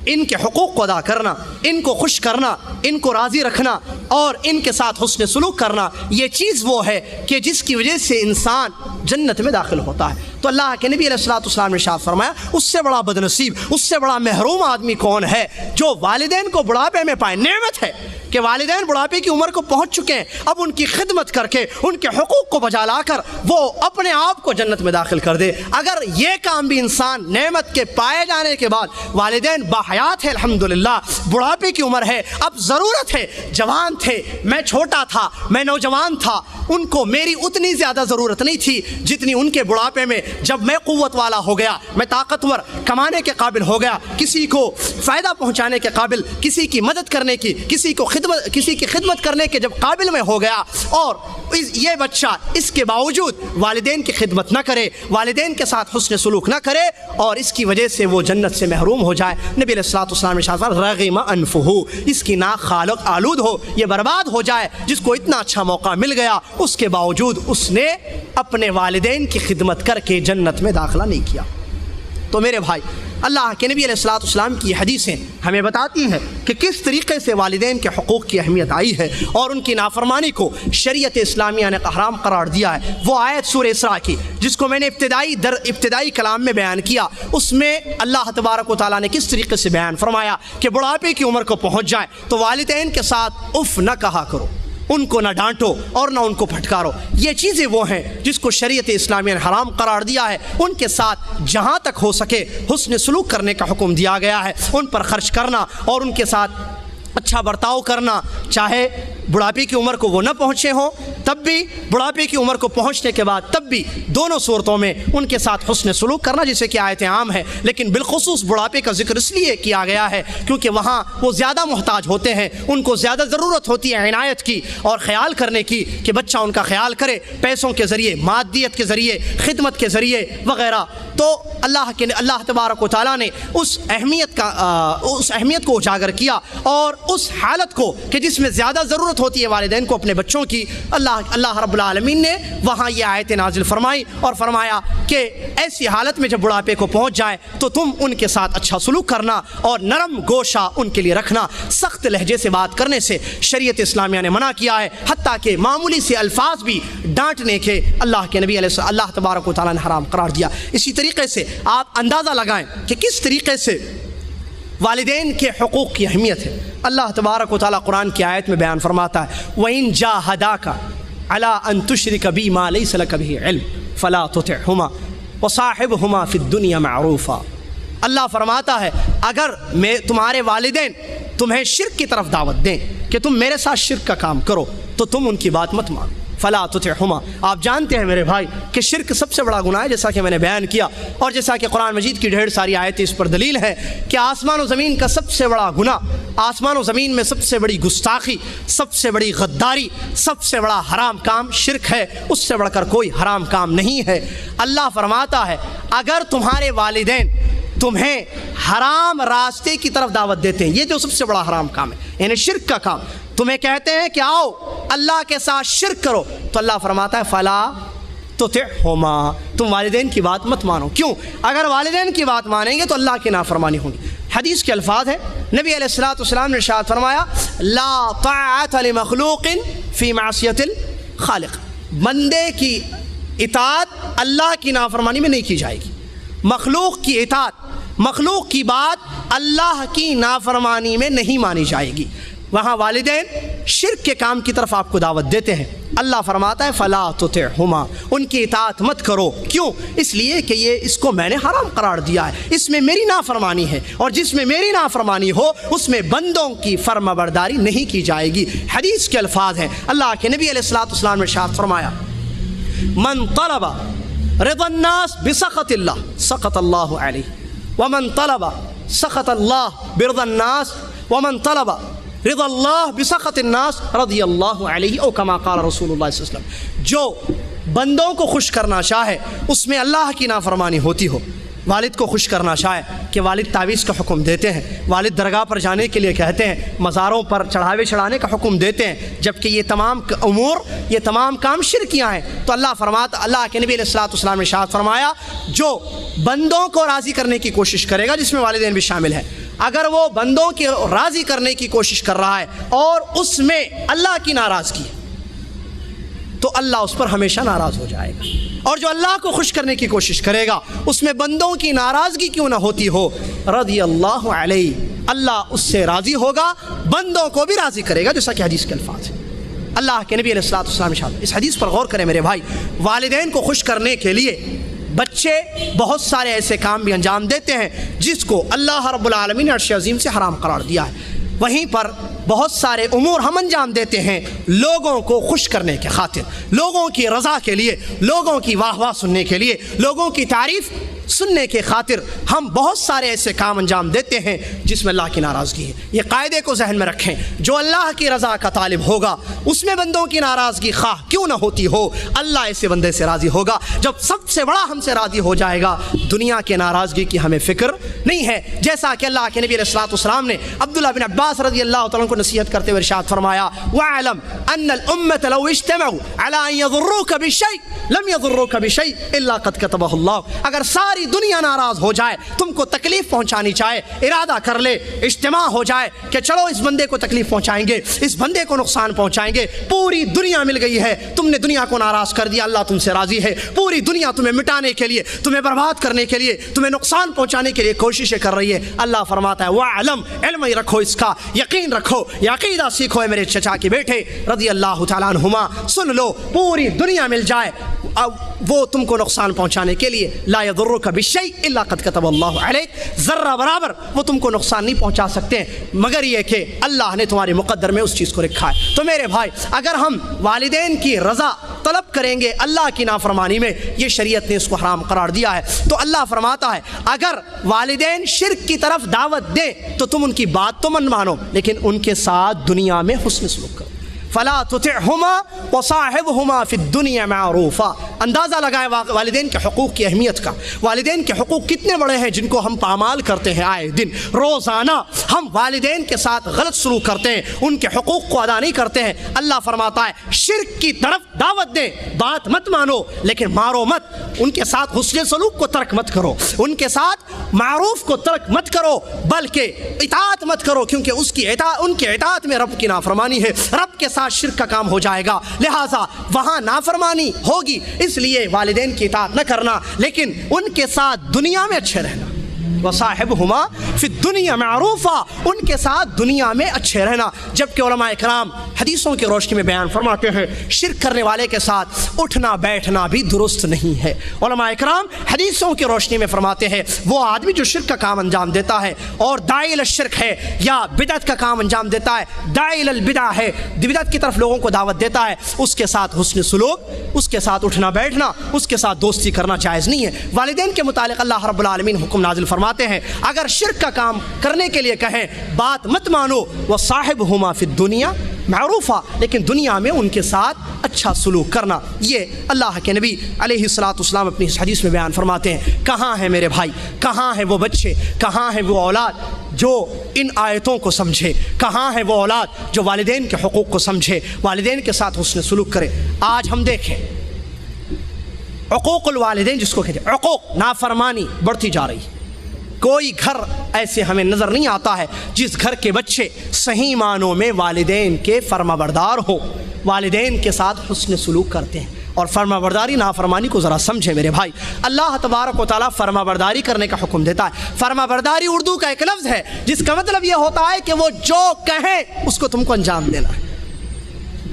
ان کے حقوق کو ادا کرنا، ان کو خوش کرنا، ان کو راضی رکھنا اور ان کے ساتھ حسن سلوک کرنا، یہ چیز وہ ہے کہ جس کی وجہ سے انسان جنت میں داخل ہوتا ہے. تو اللہ کے نبی علیہ الصلوۃ والسلام نے ارشاد فرمایا اس سے بڑا بد نصیب، اس سے بڑا محروم آدمی کون ہے جو والدین کو بڑھاپے میں پائے. نعمت ہے کہ والدین بڑھاپے کی عمر کو پہنچ چکے ہیں، اب ان کی خدمت کر کے ان کے حقوق کو بجا لا کر وہ اپنے آپ کو جنت میں داخل کر دے. اگر یہ کام بھی انسان نعمت کے پائے جانے کے بعد، والدین باحیات ہے الحمدللہ، بڑھاپے کی عمر ہے، اب ضرورت ہے، جوان تھے، میں چھوٹا تھا، میں نوجوان تھا، ان کو میری اتنی زیادہ ضرورت نہیں تھی جتنی ان کے بڑھاپے میں، جب میں قوت والا ہو گیا، میں طاقتور، کمانے کے قابل ہو گیا، کسی کو فائدہ پہنچانے کے قابل، کسی کی مدد کرنے کی، کسی کی خدمت کرنے کے جب قابل میں ہو گیا، اور یہ بچہ اس کے باوجود والدین کی خدمت نہ کرے، والدین کے ساتھ حسن سلوک نہ کرے اور اس کی وجہ سے وہ جنت سے محروم ہو جائے. نبی علیہ الصلوۃ والسلام نے ارشاد فرمایا رغم انفہ، اس کی ناک خالق آلود ہو، یہ برباد ہو جائے جس کو اتنا اچھا موقع مل گیا، اس کے باوجود اس نے اپنے والدین کی خدمت کر کے جنت میں داخلہ نہیں کیا. تو میرے بھائی، اللہ کے نبی علیہ الصلوۃ والسلام کی حدیثیں ہمیں بتاتی ہیں کہ کس طریقے سے والدین کے حقوق کی اہمیت آئی ہے اور ان کی نافرمانی کو شریعت اسلامیہ نے حرام قرار دیا ہے. وہ آیت سورہ اسراء کی جس کو میں نے ابتدائی کلام میں بیان کیا، اس میں اللہ تبارک و تعالیٰ نے کس طریقے سے بیان فرمایا کہ بڑھاپے کی عمر کو پہنچ جائے تو والدین کے ساتھ اف نہ کہا کرو، ان کو نہ ڈانٹو اور نہ ان کو پھٹکارو. یہ چیزیں وہ ہیں جس کو شریعت اسلامیہ نے حرام قرار دیا ہے. ان کے ساتھ جہاں تک ہو سکے حسن سلوک کرنے کا حکم دیا گیا ہے، ان پر خرچ کرنا اور ان کے ساتھ اچھا برتاؤ کرنا، چاہے بڑھاپے کی عمر کو وہ نہ پہنچے ہوں تب بھی، بڑھاپے کی عمر کو پہنچنے کے بعد تب بھی، دونوں صورتوں میں ان کے ساتھ حسن سلوک کرنا، جیسے کہ آیت عام ہے. لیکن بالخصوص بڑھاپے کا ذکر اس لیے کیا گیا ہے کیونکہ وہاں وہ زیادہ محتاج ہوتے ہیں، ان کو زیادہ ضرورت ہوتی ہے عنایت کی اور خیال کرنے کی کہ بچہ ان کا خیال کرے پیسوں کے ذریعے، مادیت کے ذریعے، خدمت کے ذریعے وغیرہ. تو اللہ تبارک و تعالیٰ نے اس اہمیت کو اجاگر کیا اور اس حالت کو کہ جس میں زیادہ ضرورت ہوتی ہے والدین کو اپنے بچوں کی، اللہ رب العالمین نے وہاں یہ آیت نازل فرمائی اور فرمایا کہ ایسی حالت میں جب بڑھاپے کو پہنچ جائے تو تم ان کے ساتھ اچھا سلوک کرنا اور نرم گوشہ ان کے لیے رکھنا. سخت لہجے سے بات کرنے سے شریعت اسلامیہ نے منع کیا ہے، حتیٰ کہ معمولی سے الفاظ بھی ڈانٹنے کے اللہ کے نبی علیہ اللہ تبارک و تعالیٰ نے حرام قرار دیا. اسی طریقے سے آپ اندازہ لگائیں کہ کس طریقے سے والدین کے حقوق کی اہمیت ہے. اللہ تبارک و تعالیٰ قرآن کی آیت میں بیان فرماتا ہے وَإِن جَاهَدَاكَ عَلَىٰ أَن تُشْرِكَ بِي مَا لَيْسَ لَكَ بِهِ عِلْمٌ فَلَا تُطِعْهُمَا وَصَاحِبْهُمَا فِي الدُّنْيَا مَعْرُوفًا. اللہ فرماتا ہے اگر تمہارے والدین تمہیں شرک کی طرف دعوت دیں کہ تم میرے ساتھ شرک کا کام کرو تو تم ان کی بات مت مانو. فلا تطعهما، آپ جانتے ہیں میرے بھائی کہ شرک سب سے بڑا گناہ ہے، جیسا کہ میں نے بیان کیا اور جیسا کہ قرآن مجید کی ڈھیر ساری آیتیں اس پر دلیل ہے کہ آسمان و زمین کا سب سے بڑا گناہ، آسمان و زمین میں سب سے بڑی گستاخی، سب سے بڑی غداری، سب سے بڑا حرام کام شرک ہے. اس سے بڑھ کر کوئی حرام کام نہیں ہے. اللہ فرماتا ہے اگر تمہارے والدین تمہیں حرام راستے کی طرف دعوت دیتے ہیں، یہ جو سب سے بڑا حرام کام ہے یعنی شرک کا کام، تمہیں کہتے ہیں کہ آؤ اللہ کے ساتھ شرک کرو، تو اللہ فرماتا ہے فلا تطعهما، تم والدین کی بات مت مانو. کیوں؟ اگر والدین کی بات مانیں گے تو اللہ کی نافرمانی ہوگی. حدیث کے الفاظ ہیں، نبی علیہ الصلوۃ والسلام نے ارشاد فرمایا لا طاعت لمخلوق فی معصیت الخالق، بندے کی اطاعت اللہ کی نافرمانی میں نہیں کی جائے گی. مخلوق کی اطاعت، مخلوق کی بات اللہ کی نافرمانی میں نہیں مانی جائے گی. وہاں والدین شرک کے کام کی طرف آپ کو دعوت دیتے ہیں، اللہ فرماتا ہے فلا تطعهما، ان کی اطاعت مت کرو. کیوں؟ اس لیے کہ اس کو میں نے حرام قرار دیا ہے، اس میں میری نافرمانی ہے اور جس میں میری نافرمانی ہو اس میں بندوں کی فرما برداری نہیں کی جائے گی. حدیث کے الفاظ ہیں، اللہ کے نبی علیہ الصلوۃ والسلام نے ارشاد فرمایا من طلب رضا الناس بسخط اللہ سخط اللہ علیہ ومن طلب سخط اللہ برضا الناس ومن طلب رضا اللہ بسخط الناس رضی اللہ علیہ او کما قال رسول اللہ صلی اللہ علیہ وسلم. جو بندوں کو خوش کرنا چاہے اس میں اللہ کی نافرمانی ہوتی ہو، والد کو خوش کرنا چاہے کہ والد تعویذ کا حکم دیتے ہیں، والد درگاہ پر جانے کے لیے کہتے ہیں، مزاروں پر چڑھاوے چڑھانے کا حکم دیتے ہیں، جبکہ یہ تمام امور، یہ تمام کام شرکیاں ہیں. تو اللہ کے نبی علیہ الصلوۃ والسلام نے ارشاد فرمایا جو بندوں کو راضی کرنے کی کوشش کرے گا، جس میں والدین بھی شامل ہیں، اگر وہ بندوں کی راضی کرنے کی کوشش کر رہا ہے اور اس میں اللہ کی ناراضگی ہے تو اللہ اس پر ہمیشہ ناراض ہو جائے گا. اور جو اللہ کو خوش کرنے کی کوشش کرے گا اس میں بندوں کی ناراضگی کیوں نہ ہوتی ہو، رضی اللہ علیہ، اللہ اس سے راضی ہوگا، بندوں کو بھی راضی کرے گا، جیسا کہ حدیث کے الفاظ ہیں. اللہ کے نبی علیہ الصلوۃ والسلام ارشاد، اس حدیث پر غور کریں میرے بھائی. والدین کو خوش کرنے کے لیے بچے بہت سارے ایسے کام بھی انجام دیتے ہیں جس کو اللہ رب العالمین نے عرش عظیم سے حرام قرار دیا ہے. وہیں پر بہت سارے امور ہم انجام دیتے ہیں لوگوں کو خوش کرنے کے خاطر، لوگوں کی رضا کے لیے، لوگوں کی واہ واہ سننے کے لیے، لوگوں کی تعریف سننے کے خاطر ہم بہت سارے ایسے کام انجام دیتے ہیں جس میں اللہ کی ناراضگی ہے. یہ قاعدے کو ذہن میں رکھیں، جو اللہ کی رضا کا طالب ہوگا اس میں بندوں کی ناراضگی خواہ کیوں نہ ہوتی ہو، اللہ ایسے بندے سے راضی ہوگا. جب سب سے بڑا ہم سے راضی ہو جائے گا، دنیا کے ناراضگی کی ہمیں فکر نہیں ہے. جیسا کہ اللہ کے نبی علیہ الصلوۃ والسلام نے عبداللہ بن عباس رضی اللہ تعالیٰ کو نصیحت کرتے ہوئے ارشاد فرمایا، وَاعْلَمْ أَنَّ الْأُمَّةَ لَوْ اجْتَمَعُوا عَلَىٰ أَن يَضُرُّوكَ بِشَيْءٍ لَمْ يَضُرُّوكَ بِشَيْءٍ إِلَّا قَدْ كَتَبَهُ اللَّهُ. اگر ساری دنیا ناراض ہو جائے، تم کو تکلیف پہنچانی چاہے، ارادہ کر لے، اجتماع ہو جائے کہ چلو اس بندے کو تکلیف پہنچائیں گے، اس بندے کو نقصان پہنچائیں گے، پوری دنیا مل گئی ہے، تم نے دنیا کو ناراض کر دیا، اللہ تم سے راضی ہے، پوری دنیا تمہیں مٹانے کے لیے، تمہیں برباد کرنے کے لیے، تمہیں نقصان پہنچانے کے لیے کوششیں کر رہی ہے. اللہ فرماتا ہے وَعْلَمْ، علم ہی رکھو، اس کا یقین رکھو، یہ عقیدہ سیکھو. میرے چچا کے بیٹے رضی اللہ تعالیٰ عنہما، سن لو، پوری دنیا مل جائے وہ تم کو نقصان پہنچانے کے لیے، لا یضرک بشیء الا قد کتب اللہ علیک، ذرہ برابر وہ تم کو نقصان نہیں پہنچا سکتے مگر یہ کہ اللہ نے تمہارے مقدر میں اس چیز کو رکھا ہے. تو میرے بھائی، اگر ہم والدین کی رضا طلب کریں گے اللہ کی نافرمانی میں، یہ شریعت نے اس کو حرام قرار دیا ہے. تو اللہ فرماتا ہے اگر والدین شرک کی طرف دعوت دیں تو تم ان کی بات تو من مانو، لیکن ان کے ساتھ دنیا میں حسن سلوک کرو. فلا تطعهما وصاحبهما في الدنيا معروفا. اندازہ لگائے والدین کے حقوق کی اہمیت کا. والدین کے حقوق کتنے بڑے ہیں جن کو ہم پامال کرتے ہیں. آئے دن روزانہ ہم والدین کے ساتھ غلط سلوک کرتے ہیں، ان کے حقوق کو ادا نہیں کرتے ہیں. اللہ فرماتا ہے شرک کی طرف دعوت دیں، بات مت مانو لیکن مارو مت. ان کے ساتھ حسن سلوک کو ترک مت کرو، ان کے ساتھ معروف کو ترک مت کرو، بلکہ اطاعت مت کرو، کیونکہ اس کی ان کے اطاعت میں رب کی نافرمانی ہے، رب کے ساتھ شرک کا کام ہو جائے گا. لہٰذا وہاں نافرمانی ہوگی، اس لیے والدین کی اطاعت نہ کرنا، لیکن ان کے ساتھ دنیا میں اچھے رہنا. وصاحبهما فی الدنیا معروفا، ان کے ساتھ دنیا میں اچھے رہنا. جبکہ علماء اکرام حدیثوں کی روشنی میں بیان فرماتے ہیں شرک کرنے والے کے ساتھ اٹھنا بیٹھنا بھی درست نہیں ہے. علماء اکرام حدیثوں کی روشنی میں فرماتے ہیں وہ آدمی جو شرک کا کام انجام دیتا ہے اور داعی الشرک ہے یا بدعت کا کام انجام دیتا ہے، داعی البدع ہے، بدعت کی طرف لوگوں کو دعوت دیتا ہے، اس کے ساتھ حسن سلوک، اس کے ساتھ اٹھنا بیٹھنا، اس کے ساتھ دوستی کرنا جائز نہیں ہے. والدین کے متعلق اللہ رب العالمین حکم نازل فرماتے ہیں اگر شرک کا کام کرنے کے لیے کہیں بات مت مانو، وصاحبهما فی الدنیا معروفا، لیکن دنیا میں ان کے ساتھ اچھا سلوک کرنا. یہ اللہ کے نبی علیہ الصلوۃ والسلام اپنی اس حدیث میں بیان فرماتے ہیں. کہاں ہیں میرے بھائی، کہاں ہیں وہ بچے، کہاں ہیں وہ اولاد جو ان آیتوں کو سمجھے، کہاں ہے وہ اولاد جو والدین کے حقوق کو سمجھے، والدین کے ساتھ حسن سلوک کرے. آج ہم دیکھیں عقوق الوالدین جس کو کہتے ہیں، عقوق نافرمانی بڑھتی جا رہی ہے. کوئی گھر ایسے ہمیں نظر نہیں آتا ہے جس گھر کے بچے صحیح معنوں میں والدین کے فرما بردار ہو، والدین کے ساتھ حسن سلوک کرتے ہیں. اور فرما برداری نافرمانی کو ذرا سمجھے میرے بھائی. اللہ تبارک و تعالیٰ فرما برداری کرنے کا حکم دیتا ہے. فرما برداری اردو کا ایک لفظ ہے جس کا مطلب یہ ہوتا ہے کہ وہ جو کہیں اس کو تم کو انجام دینا ہے.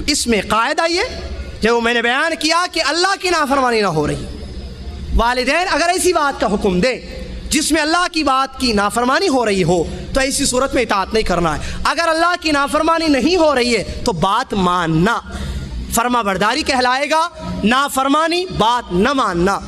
اس میں قاعدہ یہ جو میں نے بیان کیا کہ اللہ کی نافرمانی نہ ہو رہی. والدین اگر ایسی بات کا حکم دیں جس میں اللہ کی بات کی نافرمانی ہو رہی ہو تو ایسی صورت میں اطاعت نہیں کرنا ہے. اگر اللہ کی نافرمانی نہیں ہو رہی ہے تو بات ماننا فرما برداری کہلائے گا. نافرمانی بات نہ ماننا،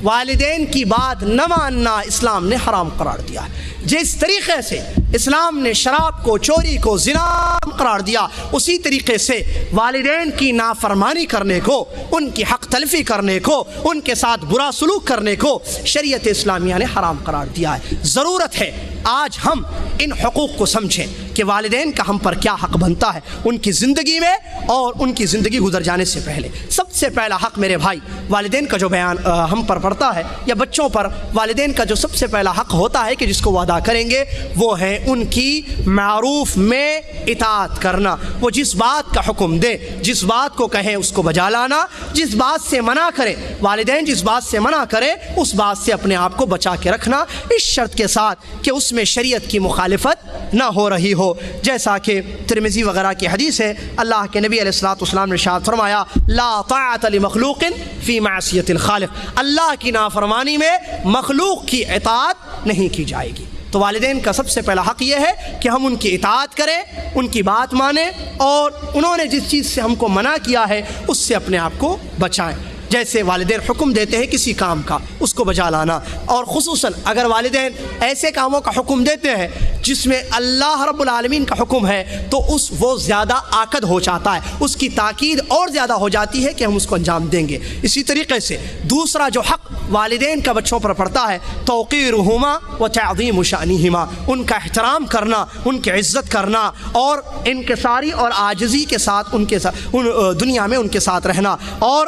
والدین کی بات نہ ماننا اسلام نے حرام قرار دیا ہے. جس طریقے سے اسلام نے شراب کو، چوری کو زنا قرار دیا، اسی طریقے سے والدین کی نافرمانی کرنے کو، ان کی حق تلفی کرنے کو، ان کے ساتھ برا سلوک کرنے کو شریعت اسلامیہ نے حرام قرار دیا ہے۔ ضرورت ہے آج ہم ان حقوق کو سمجھیں کہ والدین کا ہم پر کیا حق بنتا ہے ان کی زندگی میں اور ان کی زندگی گزر جانے سے پہلے۔ سب سے پہلا حق میرے بھائی والدین کا جو بیان ہم پر پڑتا ہے یا بچوں پر، والدین کا جو سب سے پہلا حق ہوتا ہے کہ جس کو وہ ادا کریں گے وہ ہے ان کی معروف میں اطاعت کرنا۔ وہ جس بات کا حکم دے، جس بات کو کہیں اس کو بجا لانا، جس بات سے منع کرے، والدین جس بات سے منع کرے اس بات سے اپنے آپ کو بچا کے رکھنا، اس شرط کے ساتھ کہ اس میں شریعت کی مخالفت نہ ہو رہی ہو۔ جیسا کہ ترمذی وغیرہ کی حدیث ہے، اللہ کے نبی علیہ الصلوۃ والسلام نے ارشاد فرمایا لا طاعت لمخلوق فی معصیۃ الخالق، اللہ کی نافرمانی میں مخلوق کی اطاعت نہیں کی جائے گی۔ تو والدین کا سب سے پہلا حق یہ ہے کہ ہم ان کی اطاعت کریں، ان کی بات مانیں اور انہوں نے جس چیز سے ہم کو منع کیا ہے اس سے اپنے آپ کو بچائیں۔ جیسے والدین حکم دیتے ہیں کسی کام کا، اس کو بجا لانا، اور خصوصاً اگر والدین ایسے کاموں کا حکم دیتے ہیں جس میں اللہ رب العالمین کا حکم ہے تو وہ زیادہ آکد ہو جاتا ہے، اس کی تاکید اور زیادہ ہو جاتی ہے کہ ہم اس کو انجام دیں گے۔ اسی طریقے سے دوسرا جو حق والدین کا بچوں پر پڑتا ہے توقیرہما وتعظیم شأنہما، ان کا احترام کرنا، ان کی عزت کرنا اور انکساری اور عاجزی کے ساتھ ان کے ساتھ دنیا میں ان کے ساتھ رہنا، اور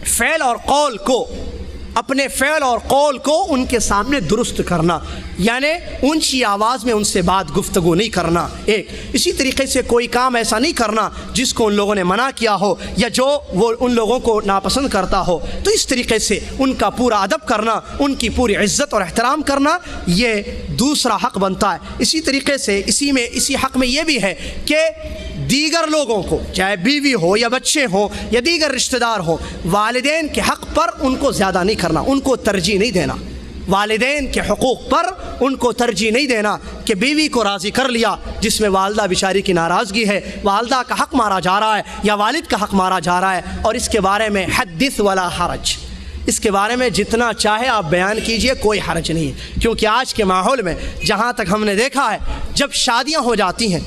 فعل اور قول کو، اپنے فعل اور قول کو ان کے سامنے درست کرنا، یعنی اونچی آواز میں ان سے بات گفتگو نہیں کرنا ایک۔ اسی طریقے سے کوئی کام ایسا نہیں کرنا جس کو ان لوگوں نے منع کیا ہو یا جو وہ ان لوگوں کو ناپسند کرتا ہو، تو اس طریقے سے ان کا پورا ادب کرنا، ان کی پوری عزت اور احترام کرنا، یہ دوسرا حق بنتا ہے۔ اسی طریقے سے اسی حق میں یہ بھی ہے کہ دیگر لوگوں کو، چاہے بیوی ہو یا بچے ہوں یا دیگر رشتہ دار ہوں، والدین کے حق پر ان کو زیادہ نہیں کرنا، ان کو ترجیح نہیں دینا۔ والدین کے حقوق پر ان کو ترجیح نہیں دینا کہ بیوی کو راضی کر لیا جس میں والدہ بیچاری کی ناراضگی ہے، والدہ کا حق مارا جا رہا ہے یا والد کا حق مارا جا رہا ہے، اور اس کے بارے میں حدث ولا حرج، اس کے بارے میں جتنا چاہے آپ بیان کیجئے، کوئی حرج نہیں ہے۔ کیونکہ آج کے ماحول میں جہاں تک ہم نے دیکھا ہے، جب شادیاں ہو جاتی ہیں،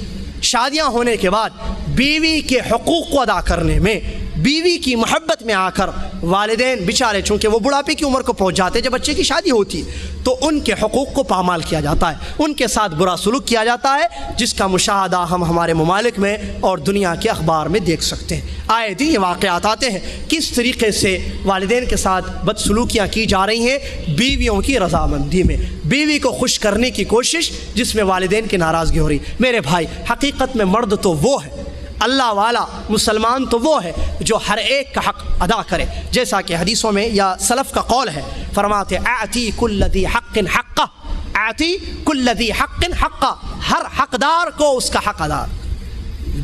شادیاں ہونے کے بعد بیوی کے حقوق کو ادا کرنے میں، بیوی کی محبت میں آ کر والدین بیچارے، چونکہ وہ بڑھاپے کی عمر کو پہنچ جاتے ہیں جب بچے کی شادی ہوتی ہے، تو ان کے حقوق کو پامال کیا جاتا ہے، ان کے ساتھ برا سلوک کیا جاتا ہے، جس کا مشاہدہ ہم ہمارے ممالک میں اور دنیا کے اخبار میں دیکھ سکتے ہیں۔ آئے دن یہ واقعات آتے ہیں کس طریقے سے والدین کے ساتھ بدسلوکیاں کی جا رہی ہیں بیویوں کی رضامندی میں، بیوی کو خوش کرنے کی کوشش جس میں والدین کی ناراضگی ہو رہی۔ میرے بھائی، حقیقت میں مرد تو وہ ہے، اللہ والا مسلمان تو وہ ہے جو ہر ایک کا حق ادا کرے، جیسا کہ حدیثوں میں یا سلف کا قول ہے، فرماتے اعطی کل ذی حق حقہ، اعطی کل ذی حق حقہ، ہر حقدار کو اس کا حق ادا۔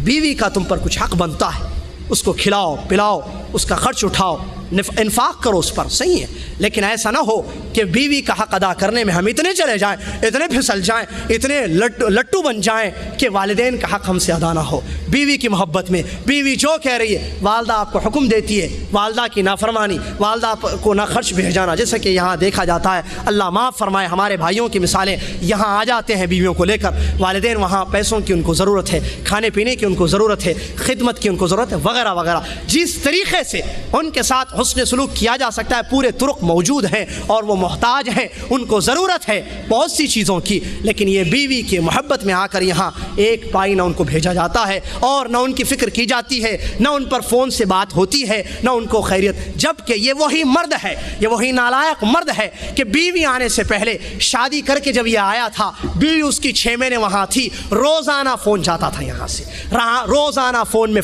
بیوی کا تم پر کچھ حق بنتا ہے، اس کو کھلاؤ پلاؤ، اس کا خرچ اٹھاؤ، انفاق کرو اس پر، صحیح ہے، لیکن ایسا نہ ہو کہ بیوی کا حق ادا کرنے میں ہم اتنے چلے جائیں، اتنے پھسل جائیں، اتنے لٹو بن جائیں کہ والدین کا حق ہم سے ادا نہ ہو۔ بیوی کی محبت میں بیوی جو کہہ رہی ہے، والدہ آپ کو حکم دیتی ہے، والدہ کی نافرمانی، والدہ کو نہ خرچ بھیجانا، جیسا کہ یہاں دیکھا جاتا ہے، اللہ معاف فرمائے، ہمارے بھائیوں کی مثالیں یہاں آ جاتے ہیں بیویوں کو لے کر، والدین وہاں پیسوں کی ان کو ضرورت ہے، کھانے پینے کی ان کو ضرورت ہے، خدمت کی ان کو ضرورت ہے، وغیرہ وغیرہ۔ جس طریقے سے ان کے ساتھ حسن سلوک کیا جا سکتا ہے، پورے طرق موجود ہیں اور وہ محتاج ہیں، ان کو ضرورت ہے بہت سی چیزوں کی، لیکن یہ بیوی کی محبت میں آ کر یہاں ایک پائی نہ ان کو بھیجا جاتا ہے اور نہ ان کی فکر کی جاتی ہے، نہ ان پر فون سے بات ہوتی ہے، نہ ان کو خیریت، جبکہ یہ وہی مرد ہے، یہ وہی نالائق مرد ہے کہ بیوی آنے سے پہلے شادی کر کے جب یہ آیا تھا، بیوی اس کی 6 مہینے وہاں تھی، روزانہ فون جاتا تھا یہاں سے، روزانہ فون میں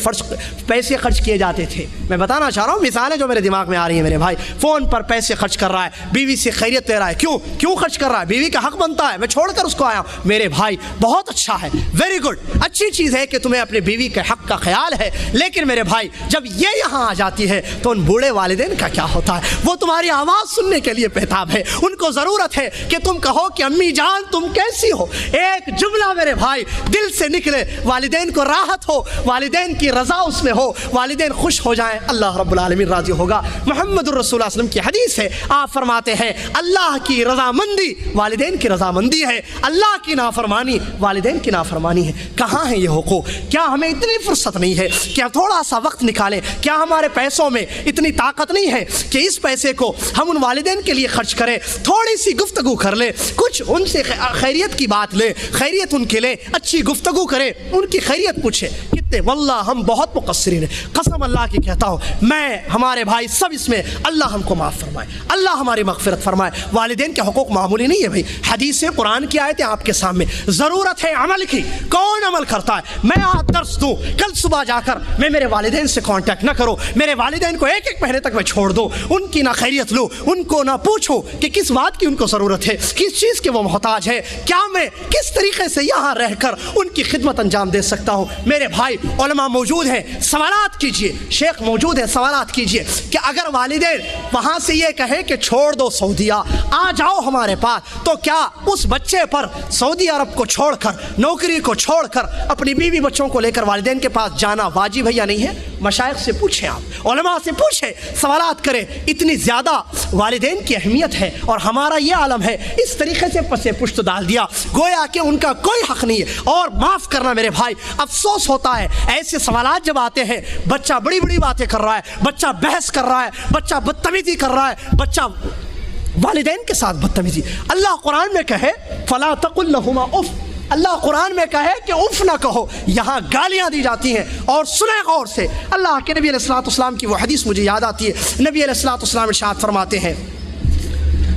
پیسے خرچ کیے جاتے تھے۔ میں بتانا چاہ رہا ہوں مثالیں جو میرے دماغ میں آ رہی ہیں، میرے بھائی فون پر پیسے خرچ کر رہا ہے، بیوی سے خیریت لے رہا ہے، کیوں خرچ کر رہا ہے؟ بیوی کا حق بنتا ہے، میں چھوڑ کر اس کو آیا ہوں۔ میرے بھائی بہت اچھا ہے، ویری گڈ، اچھی چیز ہے کہ تمہیں اپنے بیوی کے حق کا خیال ہے، لیکن میرے بھائی جب یہ یہاں آ جاتی ہے تو ان بوڑھے والدین کا کیا ہوتا ہے؟ وہ تمہاری آواز سننے کے لیے بےتاب ہے، ان کو ضرورت ہے کہ تم کہو کہ امی جان تم کیسی ہو، ایک جملہ میرے بھائی دل سے نکلے، والدین کو راحت ہو، والدین کی رضا اس میں ہو، والدین خوش ہو جائیں۔ اللہ رب العالمین راضی ہوگا۔ محمد الرسول صلی اللہ علیہ وسلم کی حدیث ہے، آپ فرماتے ہیں اللہ کی رضامندی والدین کی رضامندی ہے، اللہ کی نافرمانی والدین کی نافرمانی ہے۔ کہاں ہے یہ حقوق؟ کیا ہمیں اتنی فرصت نہیں ہے کہ ہم تھوڑا سا وقت نکالیں؟ کیا ہمارے پیسوں میں اتنی طاقت نہیں ہے کہ اس پیسے کو ہم ان والدین کے لیے خرچ کریں، تھوڑی سی گفتگو کر لیں، کچھ ان سے خیریت کی بات لیں، خیریت ان کے لیں، اچھی گفتگو کریں، ان کی خیریت پوچھیں؟ کتنے واللہ ہم بہت مقصرین ہیں، قسم اللہ کی کہتا ہوں میں، ہمارے بھائی سب اس میں، اللہ ہم کو معاف فرمائے، اللہ ہماری مغفرت فرمائے۔ والدین کے حقوق معمولی نہیں ہے بھائی، حدیث قرآن کی آیتیں آپ کے سامنے، ضرورت ہے عمل کی، کون عمل کرتا ہے؟ میں آج درس دوں، کل صبح جا کر میں میرے والدین سے کانٹیکٹ نہ کرو، میرے والدین کو ایک ایک مہینے تک میں چھوڑ دوں، ان کی نہ خیریت لو، ان کو نہ پوچھو کہ کس بات کی ان کو ضرورت ہے، کس چیز کے وہ محتاج ہے، کیا میں کس طریقے سے یہاں رہ کر ان کی خدمت انجام دے سکتا ہوں۔ میرے بھائی علماء موجود ہیں، سوالات کیجئے، شیخ موجود ہے، سوالات کیجئے کہ اگر والدین وہاں سے یہ کہے کہ چھوڑ دو سعودیہ، آ جاؤ ہمارے پاس، تو کیا اس بچے پر سعودی عرب کو چھوڑ کر، نوکری کو چھوڑ کر، اپنی بیوی بچوں کو لے کر والدین کے پاس جانا واجب ہے یا نہیں ہے؟ مشائخ سے پوچھیں، آپ علماء سے پوچھیں، سوالات کریں۔ اتنی زیادہ والدین کی اہمیت ہے اور ہمارا یہ عالم ہے، اس طریقے سے پسے پشت ڈال دیا گویا کہ ان کا کوئی حق نہیں ہے۔ اور معاف کرنا میرے بھائی، افسوس ہوتا ہے ایسے سوالات جب آتے ہیں، بچہ بڑی بڑی باتیں کر رہا ہے، بچہ بحث کر رہا ہے، بچہ بدتمیزی کر رہا ہے، بچہ والدین کے ساتھ بدتمیزی۔ اللہ قرآن میں کہے فلا تقل لہما اف، اللہ قرآن میں کہے کہ اف نہ کہو، یہاں گالیاں دی جاتی ہیں۔ اور سنیں غور سے، اللہ کے نبی علیہ الصلوۃ والسلام کی وہ حدیث مجھے یاد آتی ہے، نبی علیہ الصلوۃ والسلام ارشاد فرماتے ہیں،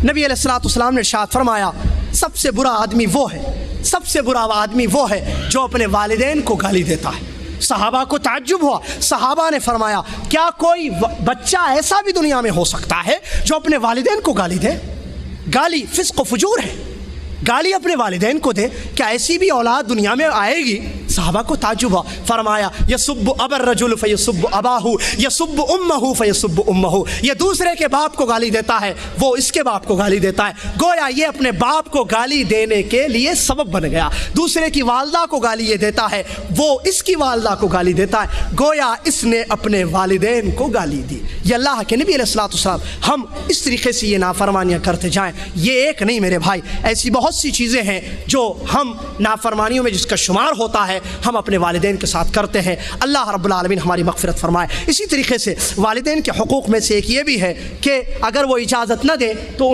نبی علیہ الصلوۃ والسلام نے ارشاد فرمایا سب سے برا آدمی وہ ہے، سب سے برا آدمی وہ ہے جو اپنے والدین کو گالی دیتا ہے۔ صحابہ کو تعجب ہوا، صحابہ نے فرمایا کیا کوئی بچہ ایسا بھی دنیا میں ہو سکتا ہے جو اپنے والدین کو گالی دے؟ گالی فسق و فجور ہے، گالی اپنے والدین کو دے، کیا ایسی بھی اولاد دنیا میں آئے گی؟ صحابہ کو تعجب ہوا، فرمایا یسب ابا الرجل فیسب اباہ یسب امہ فیسب امہ، یہ دوسرے کے باپ کو گالی دیتا ہے، وہ اس کے باپ کو گالی دیتا ہے، گویا یہ اپنے باپ کو گالی دینے کے لیے سبب بن گیا۔ دوسرے کی والدہ کو گالی یہ دیتا ہے، وہ اس کی والدہ کو گالی دیتا ہے، گویا اس نے اپنے والدین کو گالی دی۔ یہ اللہ کے نبی علیہ الصلوۃ والسلام، ہم اس طریقے سے یہ نافرمانیاں کرتے جائیں، یہ ایک نہیں میرے بھائی، ایسی بہت سی چیزیں ہیں جو ہم نافرمانیوں میں جس کا شمار ہوتا ہے ہم اپنے والدین کے ساتھ کرتے ہیں۔ اللہ رب العالمین ہماری مغفرت فرمائے۔ اسی طریقے سے والدین کے حقوق میں سے ایک یہ بھی ہے کہ اگر وہ اجازت نہ دیں تو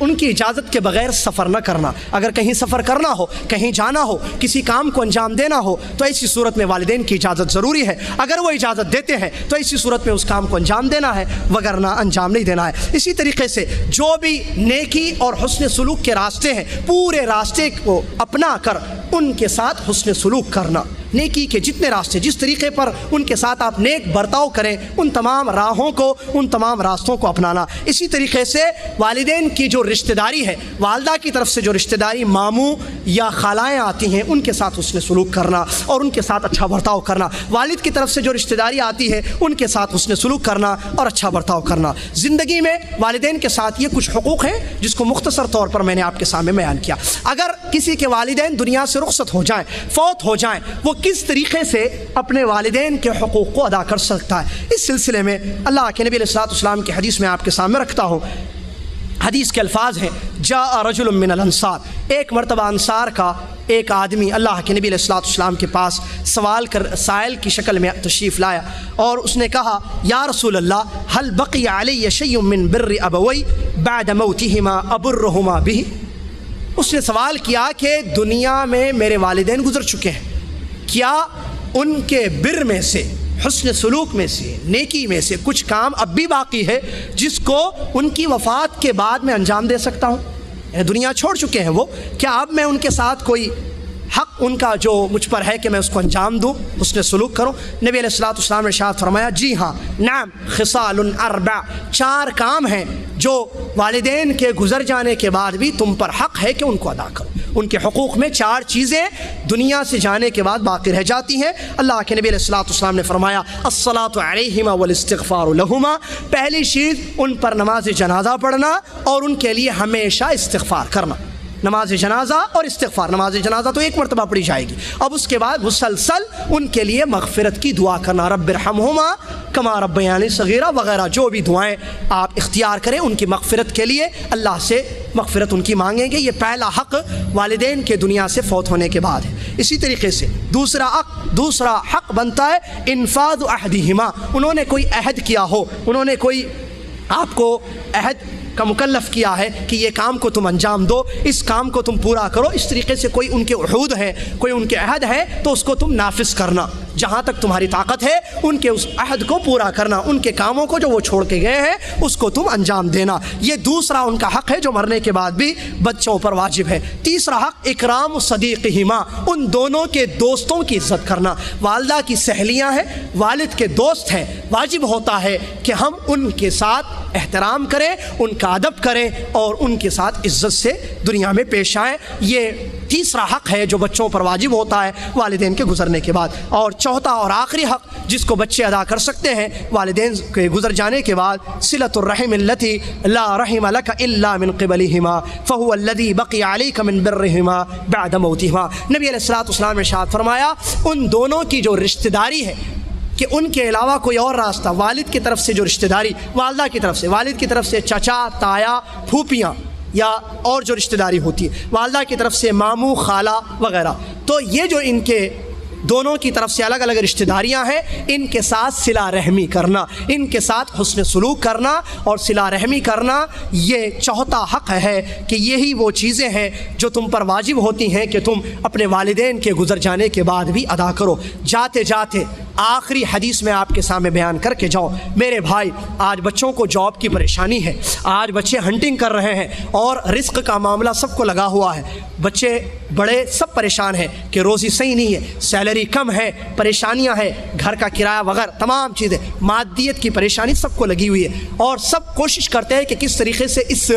ان کی اجازت کے بغیر سفر نہ کرنا۔ اگر کہیں سفر کرنا ہو، کہیں جانا ہو، کسی کام کو انجام دینا ہو تو ایسی صورت میں والدین کی اجازت ضروری ہے۔ اگر وہ اجازت دیتے ہیں تو ایسی صورت میں اس کام کو انجام دینا ہے، وگرنہ انجام نہیں دینا ہے۔ اسی طریقے سے جو بھی نیکی اور حسن سلوک کے راستے ہیں، پورے راستے کو اپنا کر ان کے ساتھ حسن سلوک کرنا۔ نیکی کے جتنے راستے، جس طریقے پر ان کے ساتھ آپ نیک برتاؤ کریں، ان تمام راہوں کو، ان تمام راستوں کو اپنانا۔ اسی طریقے سے والدین کی جو رشتہ داری ہے، والدہ کی طرف سے جو رشتہ داری ماموں یا خالائیں آتی ہیں، ان کے ساتھ حسن سلوک کرنا اور ان کے ساتھ اچھا برتاؤ کرنا۔ والد کی طرف سے جو رشتہ داری آتی ہے، ان کے ساتھ حسن سلوک کرنا اور اچھا برتاؤ کرنا۔ زندگی میں والدین کے ساتھ یہ کچھ حقوق ہیں جس کو مختصر طور پر میں نے آپ کے سامنے بیان کیا۔ اگر کسی کے والدین دنیا سے رخصت ہو جائیں، فوت ہو جائیں، وہ کس طریقے سے اپنے والدین کے حقوق کو ادا کر سکتا ہے؟ اس سلسلے میں اللہ کے نبی علیہ الصلوۃ والسلام کی حدیث میں آپ کے سامنے رکھتا ہوں۔ حدیث کے الفاظ ہیں، جاء رجل من الانصار، ایک مرتبہ انصار کا ایک آدمی اللہ کے نبی علیہ الصلوۃ والسلام کے پاس سائل کی شکل میں تشریف لایا اور اس نے کہا یا رسول اللہ هل بقي علي شيء من بر ابوي بعد موتهما ابرهما به؟ اس نے سوال کیا کہ دنیا میں میرے والدین گزر چکے ہیں، کیا ان کے بر میں سے، حسن سلوک میں سے، نیکی میں سے کچھ کام اب بھی باقی ہے جس کو ان کی وفات کے بعد میں انجام دے سکتا ہوں؟ دنیا چھوڑ چکے ہیں وہ، کیا اب میں ان کے ساتھ کوئی حق ان کا جو مجھ پر ہے کہ میں اس کو انجام دوں، حسن سلوک کروں؟ نبی علیہ الصلوۃ والسلام نے ارشاد فرمایا جی ہاں، نعم خصال اربع، 4 کام ہیں جو والدین کے گزر جانے کے بعد بھی تم پر حق ہے کہ ان کو ادا کرو۔ ان کے حقوق میں 4 چیزیں دنیا سے جانے کے بعد باقی رہ جاتی ہیں۔ اللہ کے نبی علیہ الصلوۃ والسلام نے فرمایا الصلاۃ علیہما والاستغفار لہما، پہلی چیز ان پر نماز جنازہ پڑھنا اور ان کے لیے ہمیشہ استغفار کرنا۔ نماز جنازہ اور استغفار، نماز جنازہ تو ایک مرتبہ پڑھی جائے گی، اب اس کے بعد مسلسل ان کے لیے مغفرت کی دعا کرنا، رب ارحمہما کما ربیانی صغیرہ وغیرہ جو بھی دعائیں آپ اختیار کریں ان کی مغفرت کے لیے اللہ سے مغفرت ان کی مانگیں گے. یہ پہلا حق والدین کے دنیا سے فوت ہونے کے بعد ہے. اسی طریقے سے دوسرا حق بنتا ہے انفاذ عہدہما. انہوں نے کوئی عہد کیا ہو, انہوں نے کوئی آپ کو عہد کا مکلف کیا ہے کہ یہ کام کو تم انجام دو, اس کام کو تم پورا کرو. اس طریقے سے کوئی ان کے عہود ہے, کوئی ان کے عہد ہے تو اس کو تم نافذ کرنا. جہاں تک تمہاری طاقت ہے ان کے اس عہد کو پورا کرنا. ان کے کاموں کو جو وہ چھوڑ کے گئے ہیں اس کو تم انجام دینا. یہ دوسرا ان کا حق ہے جو مرنے کے بعد بھی بچوں پر واجب ہے. تیسرا حق اکرام صدیقہما, ان دونوں کے دوستوں کی عزت کرنا. والدہ کی سہیلیاں ہیں, والد کے دوست ہیں, واجب ہوتا ہے کہ ہم ان کے ساتھ احترام کریں, ان کا ادب کریں اور ان کے ساتھ عزت سے دنیا میں پیش آئیں. یہ تیسرا حق ہے جو بچوں پر واجب ہوتا ہے والدین کے گزرنے کے بعد. اور چوتھا اور آخری حق جس کو بچے ادا کر سکتے ہیں والدین کے گزر جانے کے بعد, صلۃ الرحم التي لا رحم لك الا من قبلهما فهو الذي بقي عليك من برهما بعد موتهما. نبی علیہ الصلوۃ والسلام نے ارشاد فرمایا ان دونوں کی جو رشتہ داری ہے کہ ان کے علاوہ کوئی اور راستہ, والد کی طرف سے جو رشتہ داری, والدہ کی طرف سے, والد کی طرف سے چچا, تایا, پھوپھیاں یا اور جو رشتہ داری ہوتی ہے, والدہ کی طرف سے ماموں, خالہ وغیرہ, تو یہ جو ان کے دونوں کی طرف سے الگ الگ رشتہ داریاں ہیں ان کے ساتھ صلہ رحمی کرنا, ان کے ساتھ حسن سلوک کرنا اور صلہ رحمی کرنا. یہ چوتھا حق ہے کہ یہی وہ چیزیں ہیں جو تم پر واجب ہوتی ہیں کہ تم اپنے والدین کے گزر جانے کے بعد بھی ادا کرو. جاتے جاتے آخری حدیث میں آپ کے سامنے بیان کر کے جاؤں. میرے بھائی, آج بچوں کو جاب کی پریشانی ہے, آج بچے ہنٹنگ کر رہے ہیں اور رزق کا معاملہ سب کو لگا ہوا ہے. بچے بڑے سب پریشان ہیں کہ روزی صحیح نہیں ہے, سیلری کم ہے, پریشانیاں ہیں, گھر کا کرایہ وغیرہ تمام چیزیں, مادیت کی پریشانی سب کو لگی ہوئی ہے اور سب کوشش کرتے ہیں کہ کس طریقے سے اس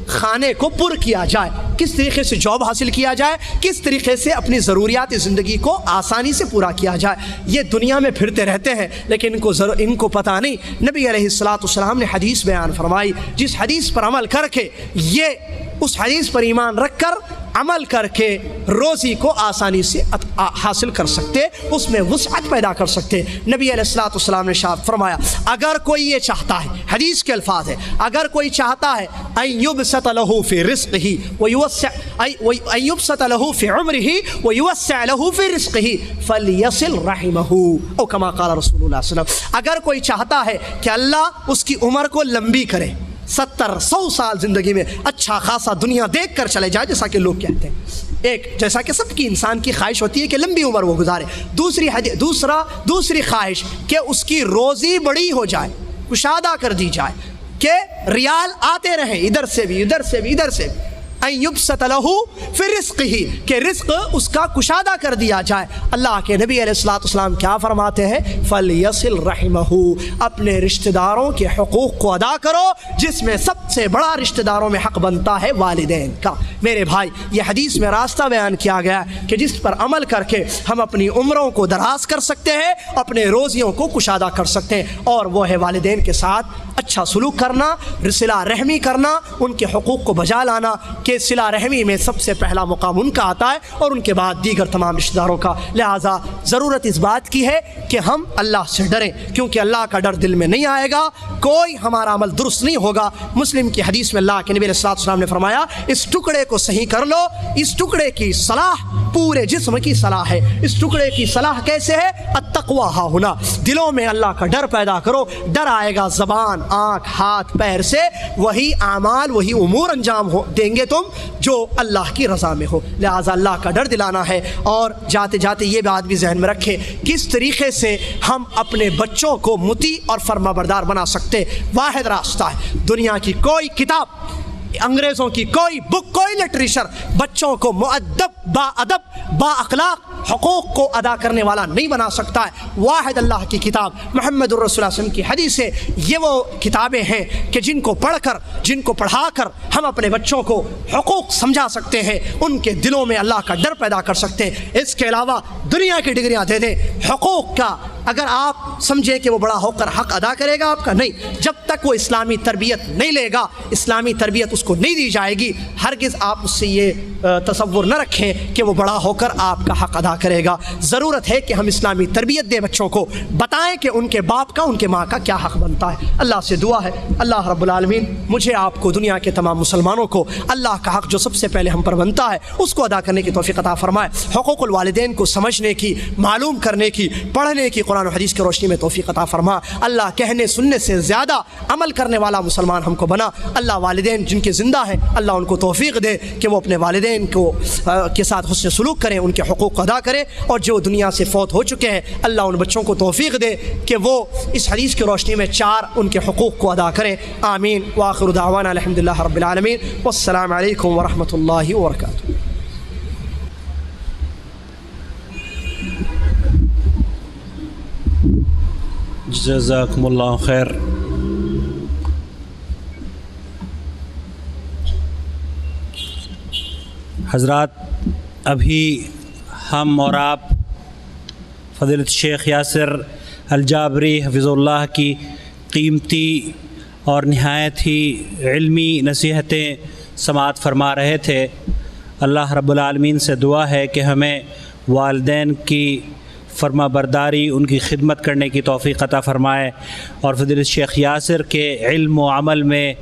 خانے کو پر کیا جائے, کس طریقے سے جاب حاصل کیا جائے, کس طریقے سے اپنی ضروریات زندگی کو آسانی سے پورا کیا جائے. یہ دنیا میں پھرتے رہتے ہیں لیکن ان کو پتہ نہیں. نبی علیہ الصلوۃ والسلام نے حدیث بیان فرمائی, جس حدیث پر عمل کر کے یہ اس حدیث پر ایمان رکھ کر عمل کر کے روزی کو آسانی سے حاصل کر سکتے, اس میں وسعت پیدا کر سکتے. نبی علیہ الصلوۃ والسلام نے ارشاد فرمایا اگر کوئی یہ چاہتا ہے, حدیث کے الفاظ ہے, اگر کوئی چاہتا ہے ان یبسط له فی رزقہ ویوسع ان یبسط له فی عمرہ ویوسع له فی رزقہ فلیصل رحمہ او کما قال رسول اللہ صلی اللہ علیہ وسلم. اگر کوئی چاہتا ہے کہ اللہ اس کی عمر کو لمبی کرے, 70-100 سال زندگی میں اچھا خاصا دنیا دیکھ کر چلے جائے, جیسا کہ لوگ کہتے ہیں, ایک جیسا کہ سب کی انسان کی خواہش ہوتی ہے کہ لمبی عمر وہ گزارے. دوسری خواہش کہ اس کی روزی بڑی ہو جائے, کشادہ کر دی جائے, کہ ریال آتے رہیں ادھر سے بھی ادھر سے بھی ادھر سے بھی. ان یبسط له فی رزقہ, کہ رزق اس کا کشادہ کر دیا جائے. اللہ کے نبی علیہ الصلوۃ والسلام کیا فرماتے ہیں, فلیصل رحمہ, اپنے رشتہ داروں کے حقوق کو ادا کرو, جس میں سب سے بڑا رشتہ داروں میں حق بنتا ہے والدین کا. میرے بھائی, یہ حدیث میں راستہ بیان کیا گیا کہ جس پر عمل کر کے ہم اپنی عمروں کو دراز کر سکتے ہیں, اپنے روزیوں کو کشادہ کر سکتے ہیں, اور وہ ہے والدین کے ساتھ اچھا سلوک کرنا, صلہ رحمی کرنا, ان کے حقوق کو بجا لانا. کہ صلہ رحمی میں سب سے پہلا مقام ان کا آتا ہے اور ان کے بعد دیگر تمام رشتہ داروں کا. لہٰذا ضرورت اس بات کی ہے کہ ہم اللہ سے ڈریں, کیونکہ اللہ کا ڈر دل میں نہیں آئے گا کوئی ہمارا عمل درست نہیں ہوگا. مسلم کی حدیث میں اللہ کے نبی علیہ الصلوۃ والسلام نے فرمایا اس ٹکڑے کو صحیح کر لو, اس ٹکڑے کی صلاح پورے جسم کی صلاح ہے. اس ٹکڑے کی صلاح کیسے ہے, التقویٰ ہا ہونا, دلوں میں اللہ کا ڈر پیدا کرو. ڈر آئے گا زبان, آنکھ, ہاتھ, پیر سے, وہی اعمال وہی امور انجام دیں گے تم جو اللہ کی رضا میں ہو. لہٰذا اللہ کا ڈر دلانا ہے. اور جاتے جاتے یہ بات بھی ذہن میں رکھے کس طریقے سے ہم اپنے بچوں کو مطیع اور فرما بردار بنا سکتے. واحد راستہ ہے, دنیا کی کوئی کتاب, انگریزوں کی کوئی بک, کوئی لٹریچر بچوں کو مؤدب, با ادب, با اخلاق, حقوق کو ادا کرنے والا نہیں بنا سکتا ہے. واحد اللہ کی کتاب محمد الرسول صلی اللہ علیہ وسلم کی حدیث ہے. یہ وہ کتابیں ہیں کہ جن کو پڑھ کر, جن کو پڑھا کر ہم اپنے بچوں کو حقوق سمجھا سکتے ہیں, ان کے دلوں میں اللہ کا ڈر پیدا کر سکتے ہیں. اس کے علاوہ دنیا کی ڈگریاں دے دیں, حقوق کا اگر آپ سمجھیں کہ وہ بڑا ہو کر حق ادا کرے گا آپ کا، نہیں، جب تک وہ اسلامی تربیت نہیں لے گا، اسلامی تربیت اس کو نہیں دی جائے گی، ہرگز آپ اس سے یہ تصور نہ رکھیں کہ وہ بڑا ہو کر آپ کا حق ادا کرے گا۔ ضرورت ہے کہ ہم اسلامی تربیت دیں بچوں کو، بتائیں کہ ان کے باپ کا، ان کے ماں کا کیا حق بنتا ہے۔ اللہ سے دعا ہے اللہ رب العالمین مجھے آپ کو، دنیا کے تمام مسلمانوں کو اللہ کا حق جو سب سے پہلے ہم پر بنتا ہے اس کو ادا کرنے کی توفیق عطا فرمائے، حقوق الوالدین کو سمجھنے کی، معلوم کرنے کی، پڑھنے کی قرآن و حدیث کی روشنی میں توفیق عطا فرما۔ اللہ کہنے سننے سے زیادہ عمل کرنے والا مسلمان ہم کو بنا۔ اللہ والدین جن کے زندہ ہیں اللہ ان کو توفیق دے کہ وہ اپنے والدین کو کے ساتھ حسن سلوک کریں، ان کے حقوق کو ادا کریں، اور جو دنیا سے فوت ہو چکے ہیں اللہ ان بچوں کو توفیق دے کہ وہ اس حدیث کی روشنی میں 4 ان کے حقوق کو ادا کریں۔ آمین۔ وآخر دعوانا الحمدللہ رب العالمین، والسلام علیکم ورحمۃ اللہ وبرکاتہ۔
جزاکم اللہ خیر۔ حضرات، ابھی ہم اور آپ فضیلت شیخ یاسر الجابری حفظ اللہ کی قیمتی اور نہایت ہی علمی نصیحتیں سماعت فرما رہے تھے۔ اللہ رب العالمین سے دعا ہے کہ ہمیں والدین کی فرما برداری، ان کی خدمت کرنے کی توفیق عطا فرمائے، اور فضیلت شیخ یاسر کے علم و عمل میں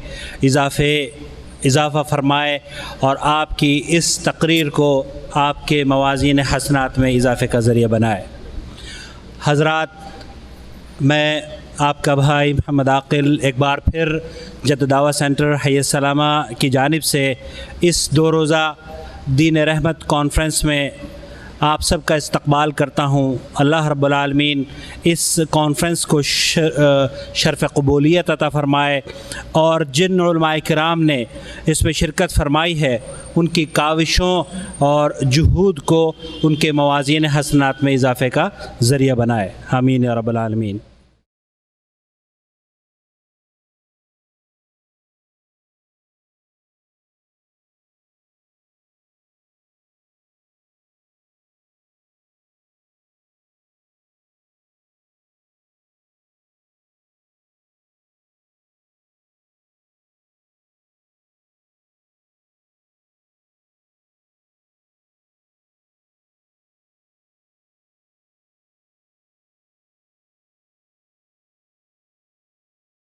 اضافہ فرمائے، اور آپ کی اس تقریر کو آپ کے موازین حسنات میں اضافے کا ذریعہ بنائے۔ حضرات، میں آپ کا بھائی محمد عاقل ایک بار پھر جد دعویٰ سینٹر حی السلامہ کی جانب سے اس 2 روزہ دین رحمت کانفرنس میں آپ سب کا استقبال کرتا ہوں۔ اللہ رب العالمین اس کانفرنس کو شرف قبولیت عطا فرمائے، اور جن علماء کرام نے اس میں شرکت فرمائی ہے ان کی کاوشوں اور جہود کو ان کے موازین حسنات میں اضافے کا ذریعہ بنائے۔ آمین یا رب العالمین۔